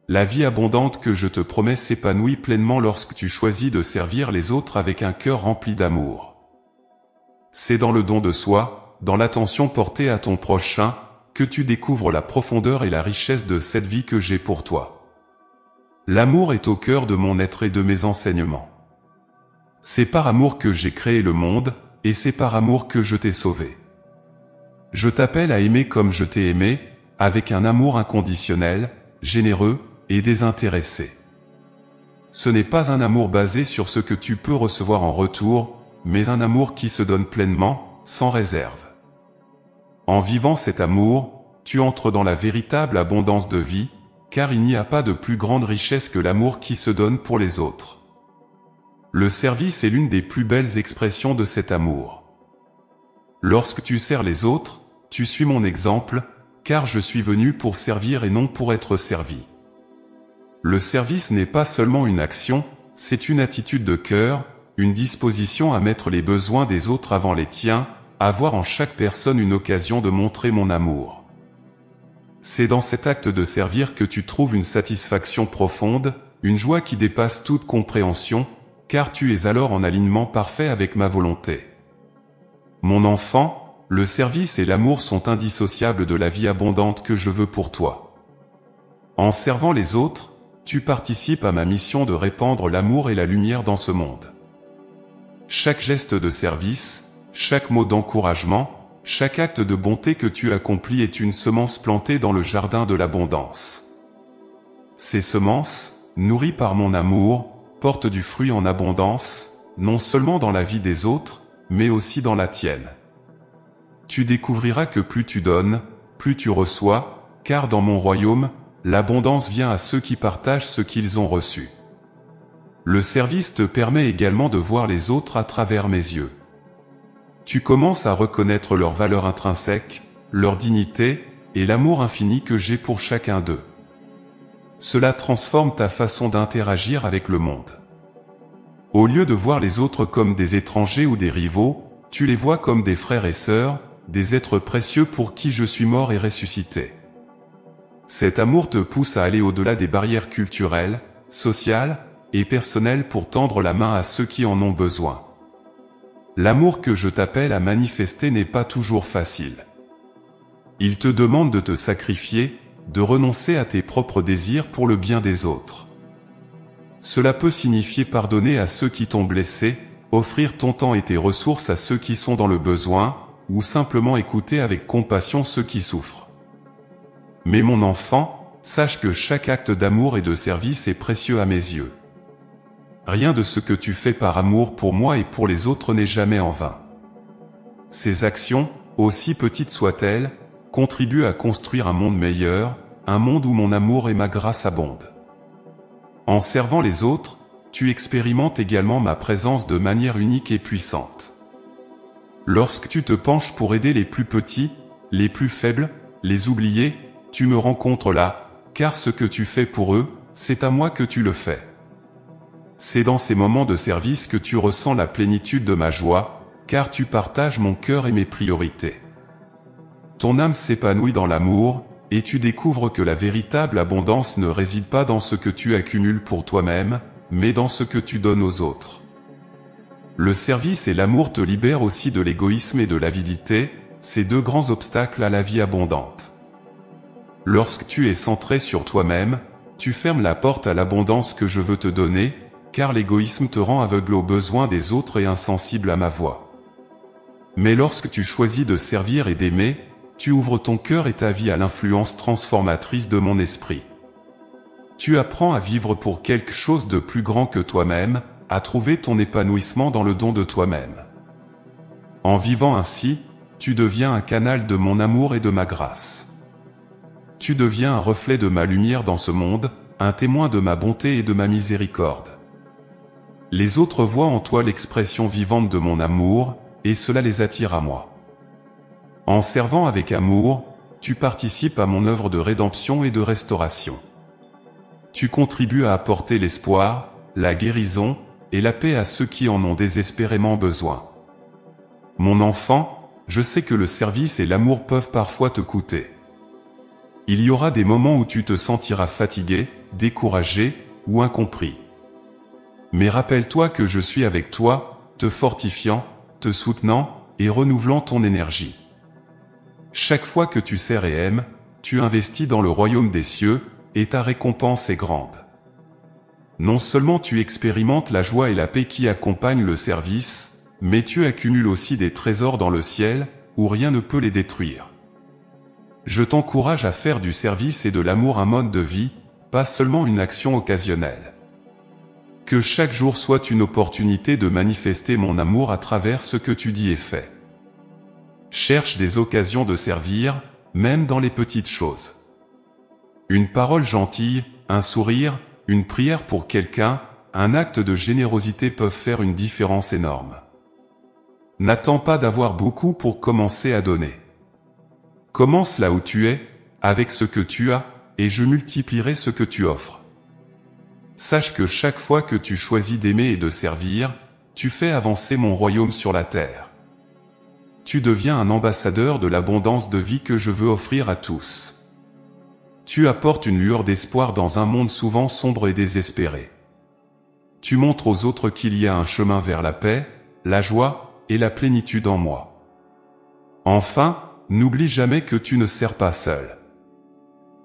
La vie abondante que je te promets s'épanouit pleinement lorsque tu choisis de servir les autres avec un cœur rempli d'amour. C'est dans le don de soi, dans l'attention portée à ton prochain, que tu découvres la profondeur et la richesse de cette vie que j'ai pour toi. L'amour est au cœur de mon être et de mes enseignements. C'est par amour que j'ai créé le monde, et c'est par amour que je t'ai sauvé. Je t'appelle à aimer comme je t'ai aimé, avec un amour inconditionnel, généreux et désintéressé. Ce n'est pas un amour basé sur ce que tu peux recevoir en retour, mais un amour qui se donne pleinement, sans réserve. En vivant cet amour, tu entres dans la véritable abondance de vie, car il n'y a pas de plus grande richesse que l'amour qui se donne pour les autres. Le service est l'une des plus belles expressions de cet amour. Lorsque tu sers les autres, tu suis mon exemple, car je suis venu pour servir et non pour être servi. Le service n'est pas seulement une action, c'est une attitude de cœur, une disposition à mettre les besoins des autres avant les tiens, à voir en chaque personne une occasion de montrer mon amour. C'est dans cet acte de servir que tu trouves une satisfaction profonde, une joie qui dépasse toute compréhension, car tu es alors en alignement parfait avec ma volonté. Mon enfant, le service et l'amour sont indissociables de la vie abondante que je veux pour toi. En servant les autres, tu participes à ma mission de répandre l'amour et la lumière dans ce monde. Chaque geste de service, chaque mot d'encouragement, chaque acte de bonté que tu accomplis est une semence plantée dans le jardin de l'abondance. Ces semences, nourries par mon amour, portent du fruit en abondance, non seulement dans la vie des autres, mais aussi dans la tienne. Tu découvriras que plus tu donnes, plus tu reçois, car dans mon royaume, l'abondance vient à ceux qui partagent ce qu'ils ont reçu. Le service te permet également de voir les autres à travers mes yeux. Tu commences à reconnaître leur valeur intrinsèque, leur dignité, et l'amour infini que j'ai pour chacun d'eux. Cela transforme ta façon d'interagir avec le monde. Au lieu de voir les autres comme des étrangers ou des rivaux, tu les vois comme des frères et sœurs, des êtres précieux pour qui je suis mort et ressuscité. Cet amour te pousse à aller au-delà des barrières culturelles, sociales et personnelles pour tendre la main à ceux qui en ont besoin. L'amour que je t'appelle à manifester n'est pas toujours facile. Il te demande de te sacrifier, de renoncer à tes propres désirs pour le bien des autres. Cela peut signifier pardonner à ceux qui t'ont blessé, offrir ton temps et tes ressources à ceux qui sont dans le besoin, ou simplement écouter avec compassion ceux qui souffrent. Mais mon enfant, sache que chaque acte d'amour et de service est précieux à mes yeux. Rien de ce que tu fais par amour pour moi et pour les autres n'est jamais en vain. Ces actions, aussi petites soient-elles, contribuent à construire un monde meilleur, un monde où mon amour et ma grâce abondent. En servant les autres, tu expérimentes également ma présence de manière unique et puissante. Lorsque tu te penches pour aider les plus petits, les plus faibles, les oubliés, tu me rencontres là, car ce que tu fais pour eux, c'est à moi que tu le fais. C'est dans ces moments de service que tu ressens la plénitude de ma joie, car tu partages mon cœur et mes priorités. Ton âme s'épanouit dans l'amour, et tu découvres que la véritable abondance ne réside pas dans ce que tu accumules pour toi-même, mais dans ce que tu donnes aux autres. Le service et l'amour te libèrent aussi de l'égoïsme et de l'avidité, ces deux grands obstacles à la vie abondante. Lorsque tu es centré sur toi-même, tu fermes la porte à l'abondance que je veux te donner, car l'égoïsme te rend aveugle aux besoins des autres et insensible à ma voix. Mais lorsque tu choisis de servir et d'aimer, tu ouvres ton cœur et ta vie à l'influence transformatrice de mon esprit. Tu apprends à vivre pour quelque chose de plus grand que toi-même, à trouver ton épanouissement dans le don de toi-même. En vivant ainsi, tu deviens un canal de mon amour et de ma grâce. Tu deviens un reflet de ma lumière dans ce monde, un témoin de ma bonté et de ma miséricorde. Les autres voient en toi l'expression vivante de mon amour, et cela les attire à moi. En servant avec amour, tu participes à mon œuvre de rédemption et de restauration. Tu contribues à apporter l'espoir, la guérison et la paix à ceux qui en ont désespérément besoin. Mon enfant, je sais que le service et l'amour peuvent parfois te coûter. Il y aura des moments où tu te sentiras fatigué, découragé ou incompris. Mais rappelle-toi que je suis avec toi, te fortifiant, te soutenant et renouvelant ton énergie. Chaque fois que tu sers et aimes, tu investis dans le royaume des cieux, et ta récompense est grande. Non seulement tu expérimentes la joie et la paix qui accompagnent le service, mais tu accumules aussi des trésors dans le ciel, où rien ne peut les détruire. Je t'encourage à faire du service et de l'amour un mode de vie, pas seulement une action occasionnelle. Que chaque jour soit une opportunité de manifester mon amour à travers ce que tu dis et fais. Cherche des occasions de servir, même dans les petites choses. Une parole gentille, un sourire, une prière pour quelqu'un, un acte de générosité peuvent faire une différence énorme. N'attends pas d'avoir beaucoup pour commencer à donner. Commence là où tu es, avec ce que tu as, et je multiplierai ce que tu offres. Sache que chaque fois que tu choisis d'aimer et de servir, tu fais avancer mon royaume sur la terre. Tu deviens un ambassadeur de l'abondance de vie que je veux offrir à tous. Tu apportes une lueur d'espoir dans un monde souvent sombre et désespéré. Tu montres aux autres qu'il y a un chemin vers la paix, la joie et la plénitude en moi. Enfin, n'oublie jamais que tu ne sers pas seul.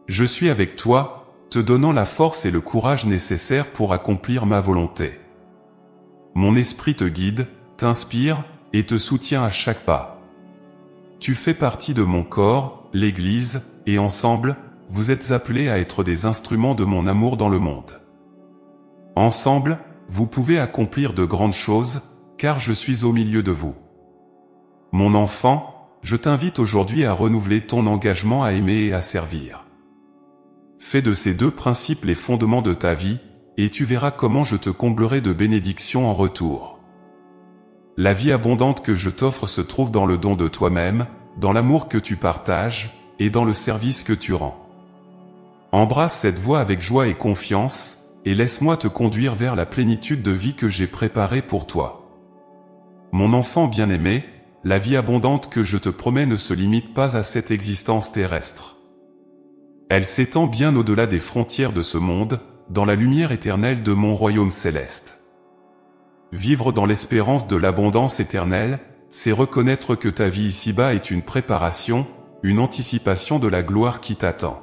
Je suis avec toi, te donnant la force et le courage nécessaires pour accomplir ma volonté. Mon esprit te guide, t'inspire et te soutient à chaque pas. Tu fais partie de mon corps, l'Église, et ensemble, vous êtes appelés à être des instruments de mon amour dans le monde. Ensemble, vous pouvez accomplir de grandes choses, car je suis au milieu de vous. Mon enfant, je t'invite aujourd'hui à renouveler ton engagement à aimer et à servir. Fais de ces deux principes les fondements de ta vie, et tu verras comment je te comblerai de bénédictions en retour. La vie abondante que je t'offre se trouve dans le don de toi-même, dans l'amour que tu partages, et dans le service que tu rends. Embrasse cette voie avec joie et confiance, et laisse-moi te conduire vers la plénitude de vie que j'ai préparée pour toi. Mon enfant bien-aimé, la vie abondante que je te promets ne se limite pas à cette existence terrestre. Elle s'étend bien au-delà des frontières de ce monde, dans la lumière éternelle de mon royaume céleste. Vivre dans l'espérance de l'abondance éternelle, c'est reconnaître que ta vie ici-bas est une préparation, une anticipation de la gloire qui t'attend.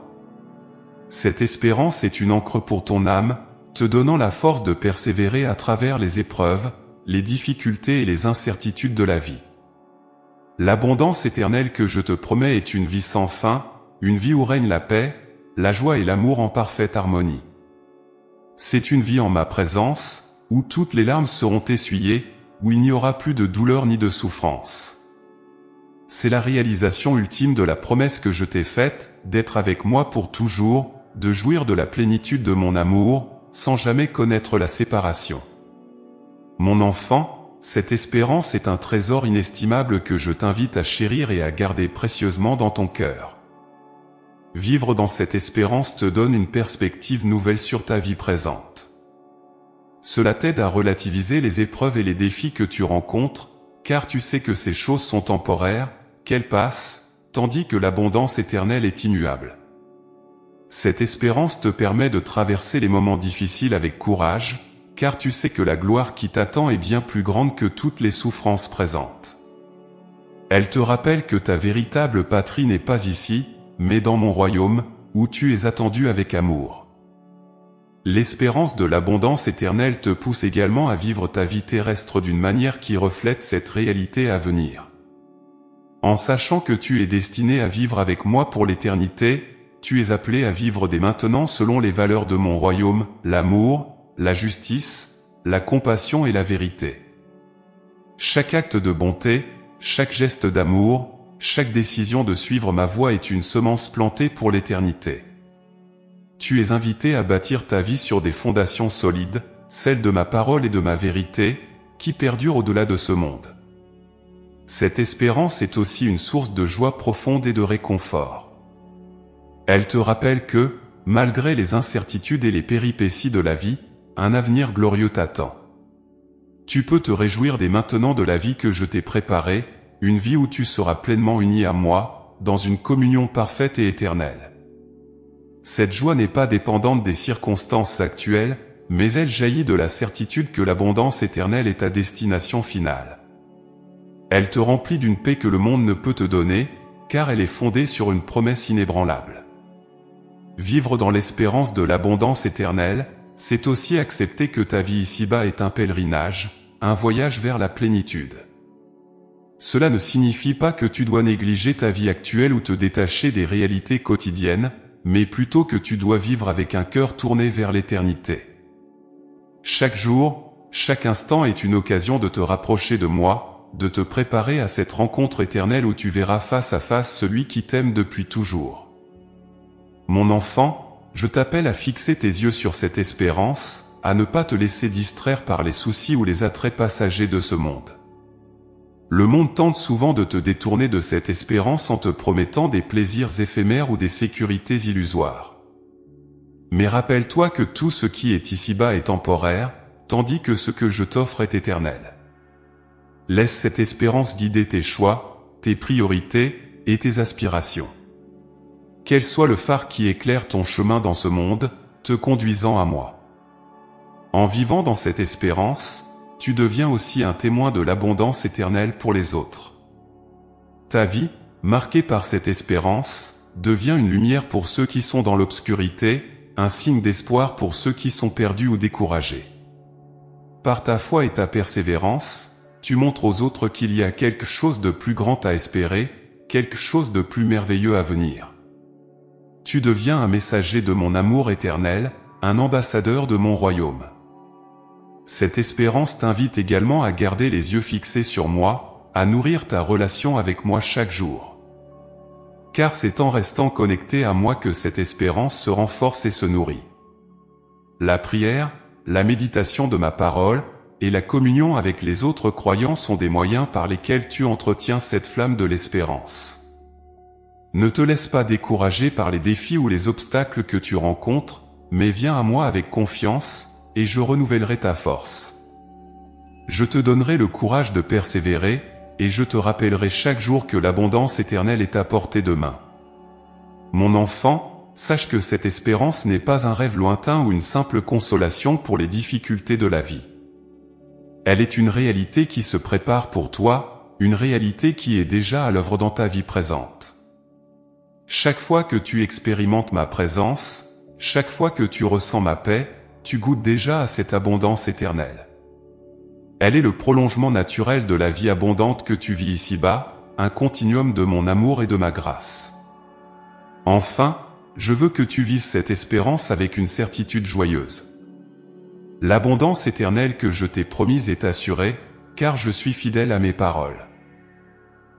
Cette espérance est une ancre pour ton âme, te donnant la force de persévérer à travers les épreuves, les difficultés et les incertitudes de la vie. L'abondance éternelle que je te promets est une vie sans fin, une vie où règne la paix, la joie et l'amour en parfaite harmonie. C'est une vie en ma présence, où toutes les larmes seront essuyées, où il n'y aura plus de douleur ni de souffrance. C'est la réalisation ultime de la promesse que je t'ai faite, d'être avec moi pour toujours, de jouir de la plénitude de mon amour, sans jamais connaître la séparation. Mon enfant, cette espérance est un trésor inestimable que je t'invite à chérir et à garder précieusement dans ton cœur. Vivre dans cette espérance te donne une perspective nouvelle sur ta vie présente. Cela t'aide à relativiser les épreuves et les défis que tu rencontres, car tu sais que ces choses sont temporaires, qu'elles passent, tandis que l'abondance éternelle est immuable. Cette espérance te permet de traverser les moments difficiles avec courage, car tu sais que la gloire qui t'attend est bien plus grande que toutes les souffrances présentes. Elle te rappelle que ta véritable patrie n'est pas ici, mais dans mon royaume, où tu es attendu avec amour. L'espérance de l'abondance éternelle te pousse également à vivre ta vie terrestre d'une manière qui reflète cette réalité à venir. En sachant que tu es destiné à vivre avec moi pour l'éternité, tu es appelé à vivre dès maintenant selon les valeurs de mon royaume, l'amour, la justice, la compassion et la vérité. Chaque acte de bonté, chaque geste d'amour, chaque décision de suivre ma voie est une semence plantée pour l'éternité. Tu es invité à bâtir ta vie sur des fondations solides, celles de ma parole et de ma vérité, qui perdurent au-delà de ce monde. Cette espérance est aussi une source de joie profonde et de réconfort. Elle te rappelle que, malgré les incertitudes et les péripéties de la vie, un avenir glorieux t'attend. Tu peux te réjouir dès maintenant de la vie que je t'ai préparée, une vie où tu seras pleinement uni à moi, dans une communion parfaite et éternelle. Cette joie n'est pas dépendante des circonstances actuelles, mais elle jaillit de la certitude que l'abondance éternelle est ta destination finale. Elle te remplit d'une paix que le monde ne peut te donner, car elle est fondée sur une promesse inébranlable. Vivre dans l'espérance de l'abondance éternelle, c'est aussi accepter que ta vie ici-bas est un pèlerinage, un voyage vers la plénitude. Cela ne signifie pas que tu dois négliger ta vie actuelle ou te détacher des réalités quotidiennes, mais plutôt que tu dois vivre avec un cœur tourné vers l'éternité. Chaque jour, chaque instant est une occasion de te rapprocher de moi, de te préparer à cette rencontre éternelle où tu verras face à face celui qui t'aime depuis toujours. Mon enfant, je t'appelle à fixer tes yeux sur cette espérance, à ne pas te laisser distraire par les soucis ou les attraits passagers de ce monde. Le monde tente souvent de te détourner de cette espérance en te promettant des plaisirs éphémères ou des sécurités illusoires. Mais rappelle-toi que tout ce qui est ici-bas est temporaire, tandis que ce que je t'offre est éternel. Laisse cette espérance guider tes choix, tes priorités et tes aspirations. Qu'elle soit le phare qui éclaire ton chemin dans ce monde, te conduisant à moi. En vivant dans cette espérance, tu deviens aussi un témoin de l'abondance éternelle pour les autres. Ta vie, marquée par cette espérance, devient une lumière pour ceux qui sont dans l'obscurité, un signe d'espoir pour ceux qui sont perdus ou découragés. Par ta foi et ta persévérance, tu montres aux autres qu'il y a quelque chose de plus grand à espérer, quelque chose de plus merveilleux à venir. Tu deviens un messager de mon amour éternel, un ambassadeur de mon royaume. Cette espérance t'invite également à garder les yeux fixés sur moi, à nourrir ta relation avec moi chaque jour. Car c'est en restant connecté à moi que cette espérance se renforce et se nourrit. La prière, la méditation de ma parole, et la communion avec les autres croyants sont des moyens par lesquels tu entretiens cette flamme de l'espérance. Ne te laisse pas décourager par les défis ou les obstacles que tu rencontres, mais viens à moi avec confiance, et je renouvellerai ta force. Je te donnerai le courage de persévérer, et je te rappellerai chaque jour que l'abondance éternelle est à portée de main. Mon enfant, sache que cette espérance n'est pas un rêve lointain ou une simple consolation pour les difficultés de la vie. Elle est une réalité qui se prépare pour toi, une réalité qui est déjà à l'œuvre dans ta vie présente. Chaque fois que tu expérimentes ma présence, chaque fois que tu ressens ma paix, tu goûtes déjà à cette abondance éternelle. Elle est le prolongement naturel de la vie abondante que tu vis ici-bas, un continuum de mon amour et de ma grâce. Enfin, je veux que tu vives cette espérance avec une certitude joyeuse. L'abondance éternelle que je t'ai promise est assurée, car je suis fidèle à mes paroles.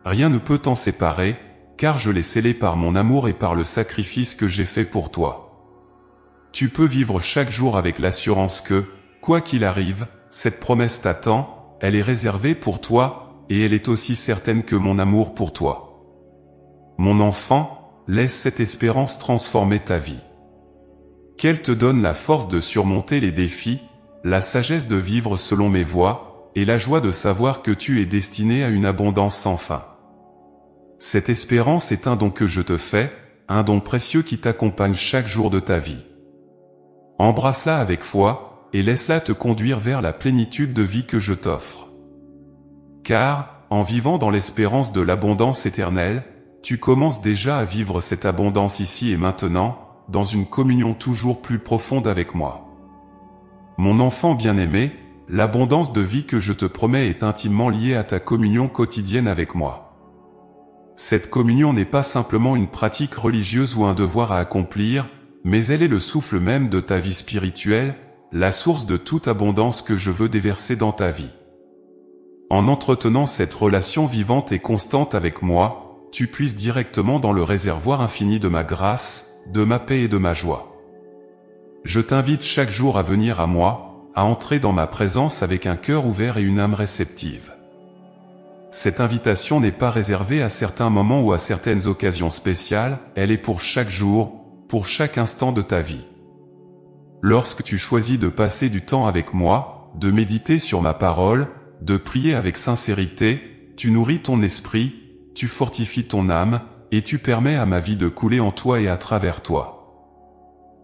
Rien ne peut t'en séparer, car je l'ai scellée par mon amour et par le sacrifice que j'ai fait pour toi. Tu peux vivre chaque jour avec l'assurance que, quoi qu'il arrive, cette promesse t'attend, elle est réservée pour toi, et elle est aussi certaine que mon amour pour toi. Mon enfant, laisse cette espérance transformer ta vie. Qu'elle te donne la force de surmonter les défis, la sagesse de vivre selon mes voies, et la joie de savoir que tu es destiné à une abondance sans fin. Cette espérance est un don que je te fais, un don précieux qui t'accompagne chaque jour de ta vie. Embrasse-la avec foi, et laisse-la te conduire vers la plénitude de vie que je t'offre. Car, en vivant dans l'espérance de l'abondance éternelle, tu commences déjà à vivre cette abondance ici et maintenant, dans une communion toujours plus profonde avec moi. Mon enfant bien-aimé, l'abondance de vie que je te promets est intimement liée à ta communion quotidienne avec moi. Cette communion n'est pas simplement une pratique religieuse ou un devoir à accomplir, mais elle est le souffle même de ta vie spirituelle, la source de toute abondance que je veux déverser dans ta vie. En entretenant cette relation vivante et constante avec moi, tu puises directement dans le réservoir infini de ma grâce, de ma paix et de ma joie. Je t'invite chaque jour à venir à moi, à entrer dans ma présence avec un cœur ouvert et une âme réceptive. Cette invitation n'est pas réservée à certains moments ou à certaines occasions spéciales, elle est pour chaque jour, pour chaque instant de ta vie. Lorsque tu choisis de passer du temps avec moi, de méditer sur ma parole, de prier avec sincérité, tu nourris ton esprit, tu fortifies ton âme, et tu permets à ma vie de couler en toi et à travers toi.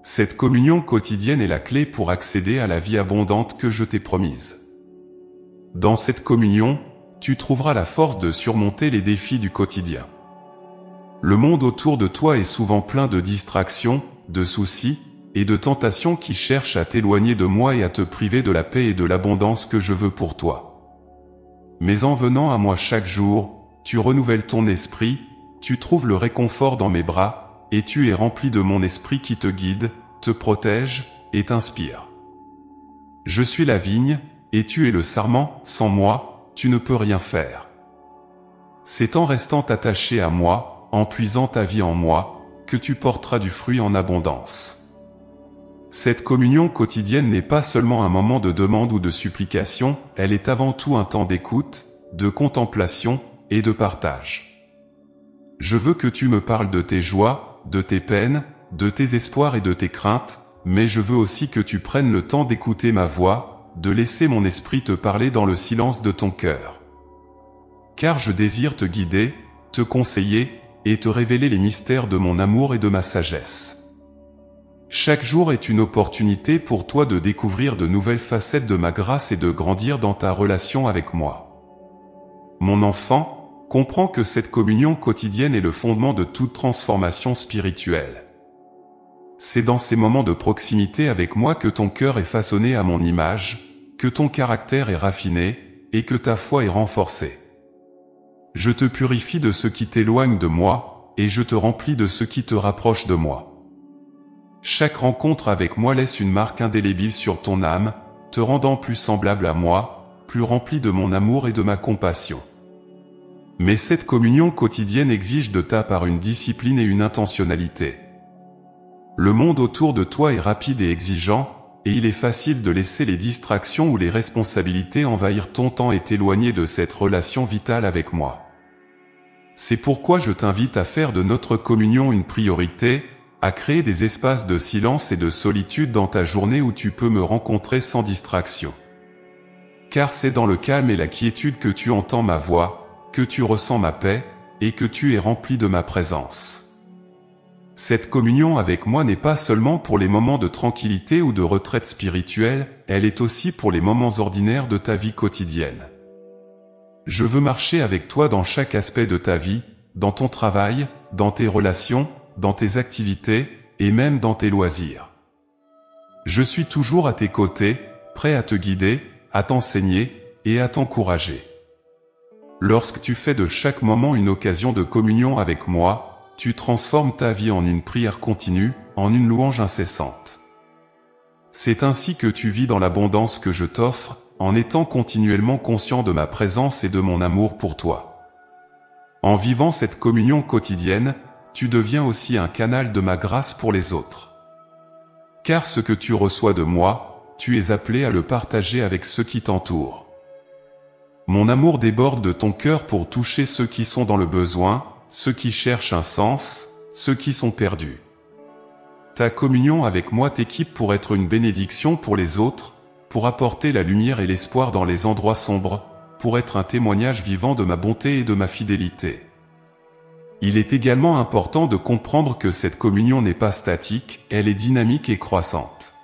Cette communion quotidienne est la clé pour accéder à la vie abondante que je t'ai promise. Dans cette communion, tu trouveras la force de surmonter les défis du quotidien. Le monde autour de toi est souvent plein de distractions, de soucis, et de tentations qui cherchent à t'éloigner de moi et à te priver de la paix et de l'abondance que je veux pour toi. Mais en venant à moi chaque jour, tu renouvelles ton esprit, tu trouves le réconfort dans mes bras, et tu es rempli de mon esprit qui te guide, te protège, et t'inspire. Je suis la vigne, et tu es le sarment, sans moi, tu ne peux rien faire. C'est en restant attaché à moi, en puisant ta vie en moi, que tu porteras du fruit en abondance. Cette communion quotidienne n'est pas seulement un moment de demande ou de supplication, elle est avant tout un temps d'écoute, de contemplation et de partage. Je veux que tu me parles de tes joies, de tes peines, de tes espoirs et de tes craintes, mais je veux aussi que tu prennes le temps d'écouter ma voix, de laisser mon esprit te parler dans le silence de ton cœur. Car je désire te guider, te conseiller, et te révéler les mystères de mon amour et de ma sagesse. Chaque jour est une opportunité pour toi de découvrir de nouvelles facettes de ma grâce et de grandir dans ta relation avec moi. Mon enfant, comprends que cette communion quotidienne est le fondement de toute transformation spirituelle. C'est dans ces moments de proximité avec moi que ton cœur est façonné à mon image, que ton caractère est raffiné, et que ta foi est renforcée. Je te purifie de ce qui t'éloigne de moi, et je te remplis de ce qui te rapproche de moi. Chaque rencontre avec moi laisse une marque indélébile sur ton âme, te rendant plus semblable à moi, plus rempli de mon amour et de ma compassion. Mais cette communion quotidienne exige de ta part une discipline et une intentionnalité. Le monde autour de toi est rapide et exigeant, et il est facile de laisser les distractions ou les responsabilités envahir ton temps et t'éloigner de cette relation vitale avec moi. C'est pourquoi je t'invite à faire de notre communion une priorité, à créer des espaces de silence et de solitude dans ta journée où tu peux me rencontrer sans distraction. Car c'est dans le calme et la quiétude que tu entends ma voix, que tu ressens ma paix, et que tu es rempli de ma présence. Cette communion avec moi n'est pas seulement pour les moments de tranquillité ou de retraite spirituelle, elle est aussi pour les moments ordinaires de ta vie quotidienne. Je veux marcher avec toi dans chaque aspect de ta vie, dans ton travail, dans tes relations, dans tes activités, et même dans tes loisirs. Je suis toujours à tes côtés, prêt à te guider, à t'enseigner, et à t'encourager. Lorsque tu fais de chaque moment une occasion de communion avec moi, tu transformes ta vie en une prière continue, en une louange incessante. C'est ainsi que tu vis dans l'abondance que je t'offre, en étant continuellement conscient de ma présence et de mon amour pour toi. En vivant cette communion quotidienne, tu deviens aussi un canal de ma grâce pour les autres. Car ce que tu reçois de moi, tu es appelé à le partager avec ceux qui t'entourent. Mon amour déborde de ton cœur pour toucher ceux qui sont dans le besoin, ceux qui cherchent un sens, ceux qui sont perdus. Ta communion avec moi t'équipe pour être une bénédiction pour les autres, pour apporter la lumière et l'espoir dans les endroits sombres, pour être un témoignage vivant de ma bonté et de ma fidélité. Il est également important de comprendre que cette communion n'est pas statique, elle est dynamique et croissante.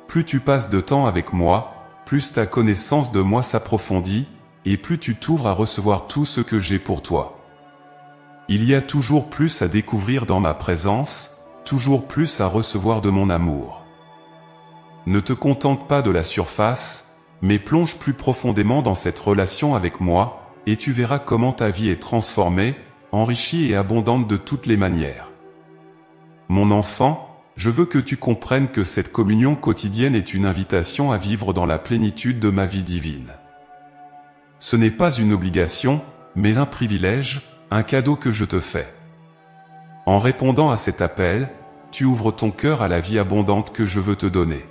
Plus tu passes de temps avec moi, plus ta connaissance de moi s'approfondit, et plus tu t'ouvres à recevoir tout ce que j'ai pour toi. Il y a toujours plus à découvrir dans ma présence, toujours plus à recevoir de mon amour. Ne te contente pas de la surface, mais plonge plus profondément dans cette relation avec moi, et tu verras comment ta vie est transformée, enrichie et abondante de toutes les manières. Mon enfant, je veux que tu comprennes que cette communion quotidienne est une invitation à vivre dans la plénitude de ma vie divine. Ce n'est pas une obligation, mais un privilège, un cadeau que je te fais. En répondant à cet appel, tu ouvres ton cœur à la vie abondante que je veux te donner.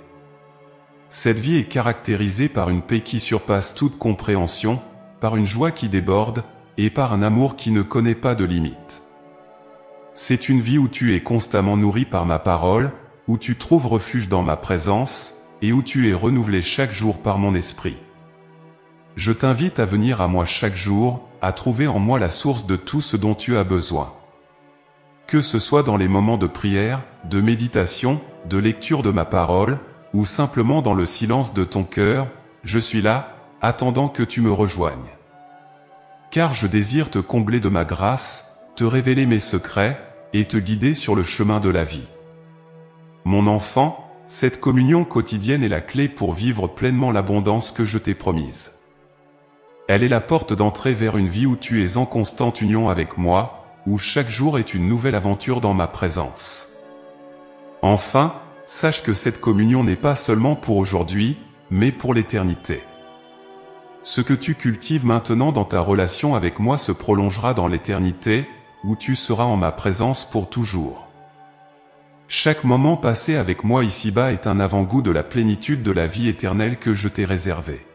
Cette vie est caractérisée par une paix qui surpasse toute compréhension, par une joie qui déborde, et par un amour qui ne connaît pas de limite. C'est une vie où tu es constamment nourri par ma parole, où tu trouves refuge dans ma présence, et où tu es renouvelé chaque jour par mon esprit. Je t'invite à venir à moi chaque jour, à trouver en moi la source de tout ce dont tu as besoin. Que ce soit dans les moments de prière, de méditation, de lecture de ma parole, ou simplement dans le silence de ton cœur, je suis là, attendant que tu me rejoignes. Car je désire te combler de ma grâce, te révéler mes secrets, et te guider sur le chemin de la vie. Mon enfant, cette communion quotidienne est la clé pour vivre pleinement l'abondance que je t'ai promise. Elle est la porte d'entrée vers une vie où tu es en constante union avec moi, où chaque jour est une nouvelle aventure dans ma présence. Enfin, sache que cette communion n'est pas seulement pour aujourd'hui, mais pour l'éternité. Ce que tu cultives maintenant dans ta relation avec moi se prolongera dans l'éternité, où tu seras en ma présence pour toujours. Chaque moment passé avec moi ici-bas est un avant-goût de la plénitude de la vie éternelle que je t'ai réservée.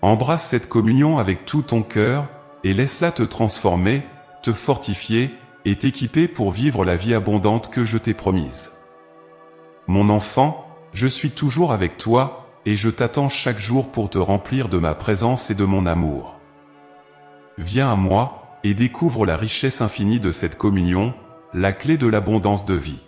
Embrasse cette communion avec tout ton cœur, et laisse-la te transformer, te fortifier, et t'équiper pour vivre la vie abondante que je t'ai promise. Mon enfant, je suis toujours avec toi, et je t'attends chaque jour pour te remplir de ma présence et de mon amour. Viens à moi, et découvre la richesse infinie de cette communion, la clé de l'abondance de vie.